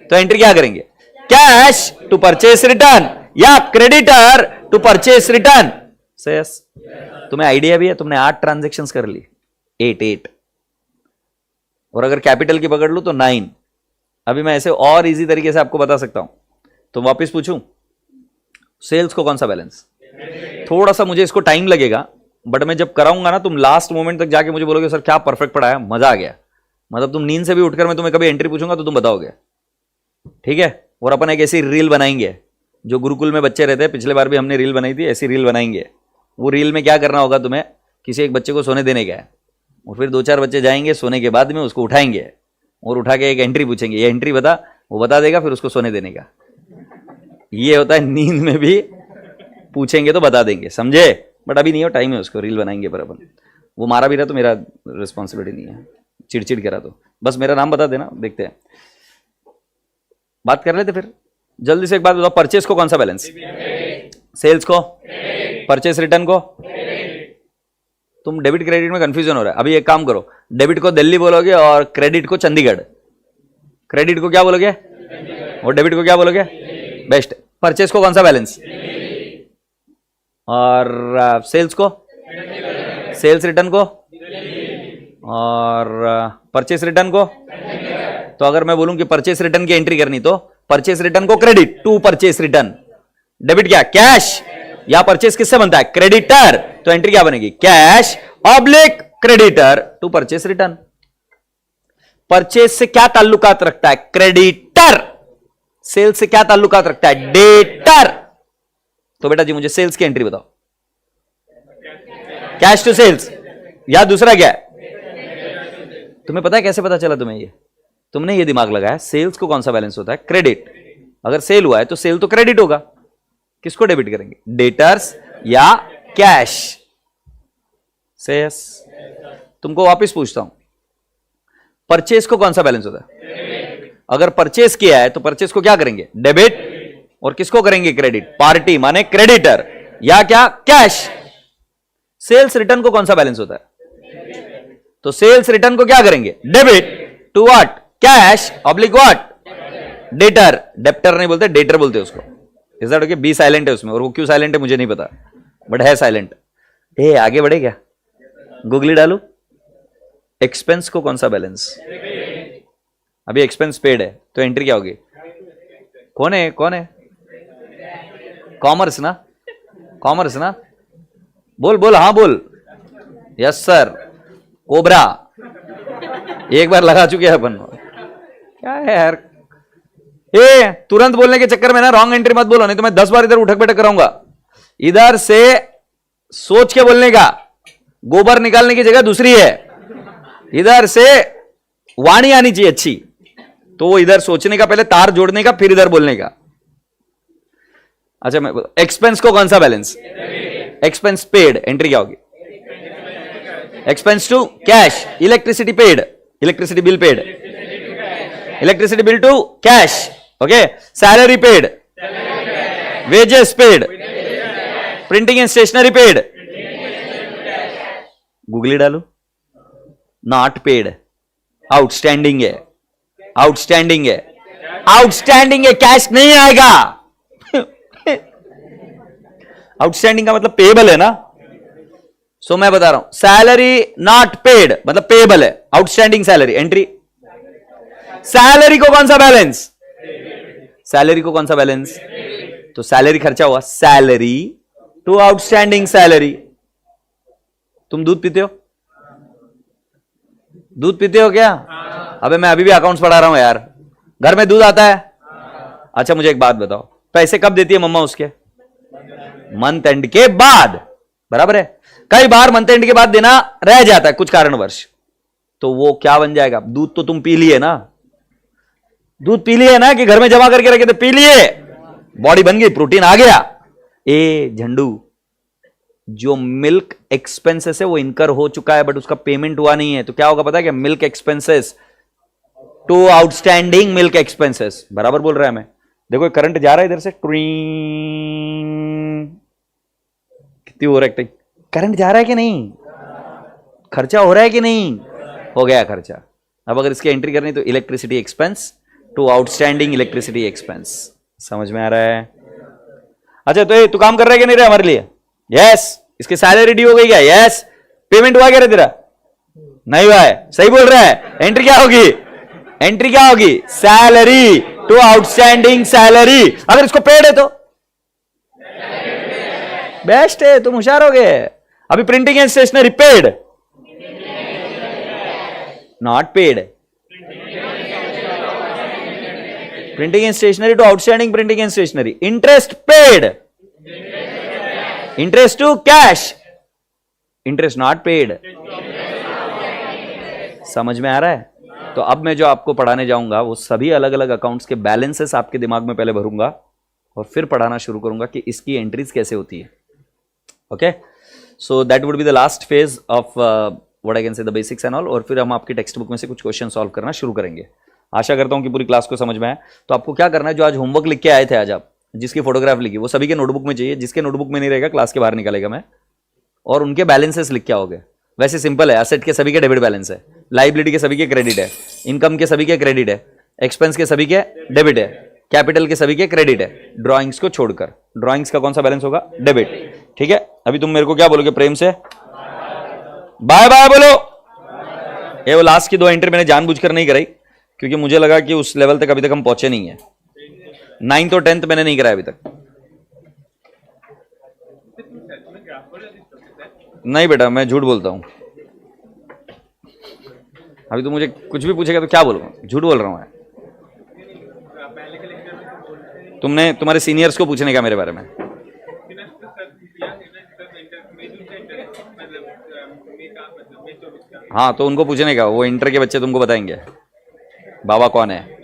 तो एंट्री क्या करेंगे? कैश टू परचेस रिटर्न या creditor to purchase return. Yes. तुम्हें आइडिया भी है, तुमने 8 ट्रांजैक्शंस कर ली. 8. और अगर कैपिटल की पकड़ लूं तो 9. अभी मैं ऐसे और इजी तरीके से आपको बता सकता हूं. तो वापस पूछूं, सेल्स को कौन सा बैलेंस? थोड़ा सा मुझे इसको टाइम लगेगा, बट मैं जब कराऊंगा ना, तुम लास्ट मोमेंट तक जाके मुझे बोलोगे सर क्या परफेक्ट पढ़ाया, मजा आ गया. मतलब तुम नींद से भी उठकर मैं तुम्हें कभी एंट्री पूछूंगा तो तुम बताओगे. ठीक है. और अपन एक ऐसी रील बनाएंगे, जो गुरुकुल में बच्चे रहते हैं, पिछले बार भी हमने रील बनाई थी, ऐसी रील बनाएंगे. वो रील में क्या करना होगा तुम्हें? किसी एक बच्चे को सोने देने का है, और फिर 2-4 बच्चे जाएंगे, सोने के बाद में उसको उठाएंगे और उठा के एक एंट्री पूछेंगे, ये एंट्री बता. वो बता देगा, फिर उसको सोने देने का. ये होता है नींद में भी पूछेंगे तो बता देंगे. समझे? बट अभी नहीं हो, टाइम है, उसको रील बनाएंगे. पर अपन वो मारा भी रहा तो मेरा रिस्पॉन्सिबिलिटी नहीं है. चिड़चिड़ करा तो बस मेरा नाम बता देना. देखते हैं, बात कर लेते फिर. जल्दी से एक बात बताओ, परचेस को कौन सा बैलेंस? सेल्स को? परचेस रिटर्न को? तुम डेबिट क्रेडिट में कंफ्यूजन हो रहा है. अभी एक काम करो, डेबिट को दिल्ली बोलोगे और क्रेडिट को चंडीगढ़. क्रेडिट को क्या बोलोगे और डेबिट को क्या बोलोगे? बेस्ट. परचेस को कौन सा बैलेंस? और सेल्स को? सेल्स रिटर्न को? और परचेस रिटर्न को? तो अगर मैं बोलूं कि परचेस रिटर्न की एंट्री करनी, तो परचेस रिटर्न को credit to purchase return. Debit क्या? कैश. या परचेस किससे बनता है? क्रेडिटर. तो एंट्री क्या बनेगी? Cash oblique creditor to purchase return. Purchase से क्या ताल्लुकात रखता है? क्रेडिटर. सेल्स से क्या ताल्लुकात रखता है? डेटर. तो बेटा जी मुझे सेल्स की एंट्री बताओ, कैश टू सेल्स, या दूसरा क्या है? तुम्हें पता है कैसे पता चला तुम्हें? ये तुमने ये दिमाग लगाया सेल्स को कौन सा बैलेंस होता है? क्रेडिट। अगर सेल हुआ है तो सेल तो क्रेडिट होगा, किसको डेबिट करेंगे? डेटर्स या कैश? से यस। तुमको वापस पूछता हूं, परचेस को कौन सा बैलेंस होता है? अगर परचेस किया है तो परचेस को क्या करेंगे? डेबिट। और किसको करेंगे? क्रेडिट। पार्टी माने क्रेडिटर या क्या? कैश। सेल्स रिटर्न को कौन सा बैलेंस होता है? तो सेल्स रिटर्न को क्या करेंगे? Debit to what? Cash oblique what? Debtor. Debtor नहीं बोलते, डेटर बोलते उसको। Is that okay? B silent है उसमें, और वो क्यों साइलेंट है मुझे नहीं पता, बट है साइलेंट। ए आगे बढ़े क्या? गूगली डालू। एक्सपेंस को कौन सा बैलेंस? अभी एक्सपेंस पेड है तो एंट्री क्या होगी? कौन है? कौन है? कॉमर्स ना? कॉमर्स ना? बोल बोल, हाँ बोल। Yes sir. कोबरा एक बार लगा चुके हैं अपन। क्या है यार, ए तुरंत बोलने के चक्कर में ना रॉन्ग एंट्री मत बोलो, नहीं तो मैं 10 बार इधर उठक बैठक कराऊंगा। इधर से सोच के बोलने का, गोबर निकालने की जगह दूसरी है। इधर से वाणी आनी चाहिए अच्छी, तो वो इधर सोचने का, पहले तार जोड़ने का, फिर इधर बोलने का। अच्छा मैं एक्सपेंस को कौन सा बैलेंस? एक्सपेंस पेड, एंट्री क्या होगी? Expense to cash, electricity paid, electricity bill paid, electricity bill to cash, okay. Salary paid, wages paid, printing and stationery paid. Googly डालो। नॉट पेड, आउटस्टैंडिंग है, आउटस्टैंडिंग है, outstanding है, cash नहीं आएगा। Outstanding का मतलब पेएबल है ना। सो मैं बता रहा हूं, सैलरी नॉट पेड मतलब पेएबल है, आउटस्टैंडिंग सैलरी, एंट्री। सैलरी को कौन सा बैलेंस? सैलरी को कौन सा बैलेंस? तो सैलरी खर्चा हुआ, सैलरी टू आउटस्टैंडिंग सैलरी। तुम दूध पीते हो? दूध पीते हो क्या? अबे मैं अभी भी अकाउंट्स पढ़ा रहा हूं यार। घर में दूध आता है? अच्छा मुझे एक बात बताओ, पैसे कब देती है मम्मा उसके? मंथ एंड के बाद, बराबर है। कई बार मंथ एंड के बाद देना रह जाता है कुछ कारणवश, तो वो क्या बन जाएगा? दूध तो तुम पी लिए ना, दूध पी लिए ना, कि घर में जमा करके रखे थे, पी लिए, बॉडी बन गई, प्रोटीन आ गया। ए झंडू, जो मिल्क एक्सपेंसेस है वो इनकर हो चुका है, बट उसका पेमेंट हुआ नहीं है, तो क्या होगा पता है क्या? Milk expenses to outstanding milk expenses. बराबर बोल रहा है मैं। देखो करंट जा रहा है इधर से, कितनी हो रहा है? करंट जा रहा है कि नहीं? खर्चा हो रहा है कि नहीं? हो गया खर्चा। अब अगर इसकी एंट्री करनी तो electricity expense to outstanding electricity expense. समझ में आ रहा है? अच्छा तो ये तू काम कर रहा है कि नहीं रहा हमारे लिए? यस। इसकी सैलरी ड्यू हो गई क्या? यस। पेमेंट हुआ क्या रे तेरा? नहीं हुआ है, सही बोल रहा है। एंट्री क्या होगी? एंट्री क्या होगी? Salary to outstanding salary. अगर इसको पेड है तो बेस्ट है, तुम होशियार हो गए। अभी printing and stationery paid, not paid. Printing and stationery to outstanding printing and stationery. Interest paid, interest to cash, interest not paid. समझ में आ रहा है? तो अब मैं जो आपको पढ़ाने जाऊंगा वो सभी अलग अलग अकाउंट्स के बैलेंसेस आपके दिमाग में पहले भरूंगा और फिर पढ़ाना शुरू करूंगा कि इसकी एंट्रीज कैसे होती है। Okay, so that would be the last phase of what I can say the basics and all, और फिर हम आपकी टेक्स्ट बुक में से कुछ क्वेश्चन सॉल्व करना शुरू करेंगे। आशा करता हूं कि पूरी क्लास को समझ में आए। तो आपको क्या करना है, जो आज होमवर्क लिख के आए थे, आज आप जिसकी फोटोग्राफ लिखी, वो सभी के नोटबुक में चाहिए। जिसके नोटबुक में नहीं रहेगा क्लास के बाहर निकालेगा मैं, और उनके बैलेंसेस लिख के आओगे। वैसे सिंपल है, एसेट के सभी के डेबिट बैलेंस है, लाइबिलिटी के सभी के क्रेडिट है, इनकम के सभी के क्रेडिट है, एक्सपेंस के सभी के डेबिट है, कैपिटल के सभी के क्रेडिट है, ड्राइंग्स को छोड़कर। ड्राइंग्स का कौन सा बैलेंस होगा? डेबिट। ठीक है, अभी तुम मेरे को क्या बोलोगे प्रेम से? बाय बाय बोलो। ये वो लास्ट की 2 एंट्री मैंने जानबूझकर नहीं कराई, क्योंकि मुझे लगा कि उस लेवल तक अभी तक हम पहुंचे नहीं है। 9th और 10th मैंने नहीं कराया अभी तक। नहीं बेटा, मैं झूठ बोलता हूं। अभी तो मुझे कुछ भी पूछेगा तो क्या बोलूंगा? झूठ बोल रहा हूं मैं। तुमने तुम्हारे सीनियर्स को पूछने का मेरे बारे में। हाँ तो उनको पूछने का, वो इंटर के बच्चे तुमको बताएंगे बाबा कौन है।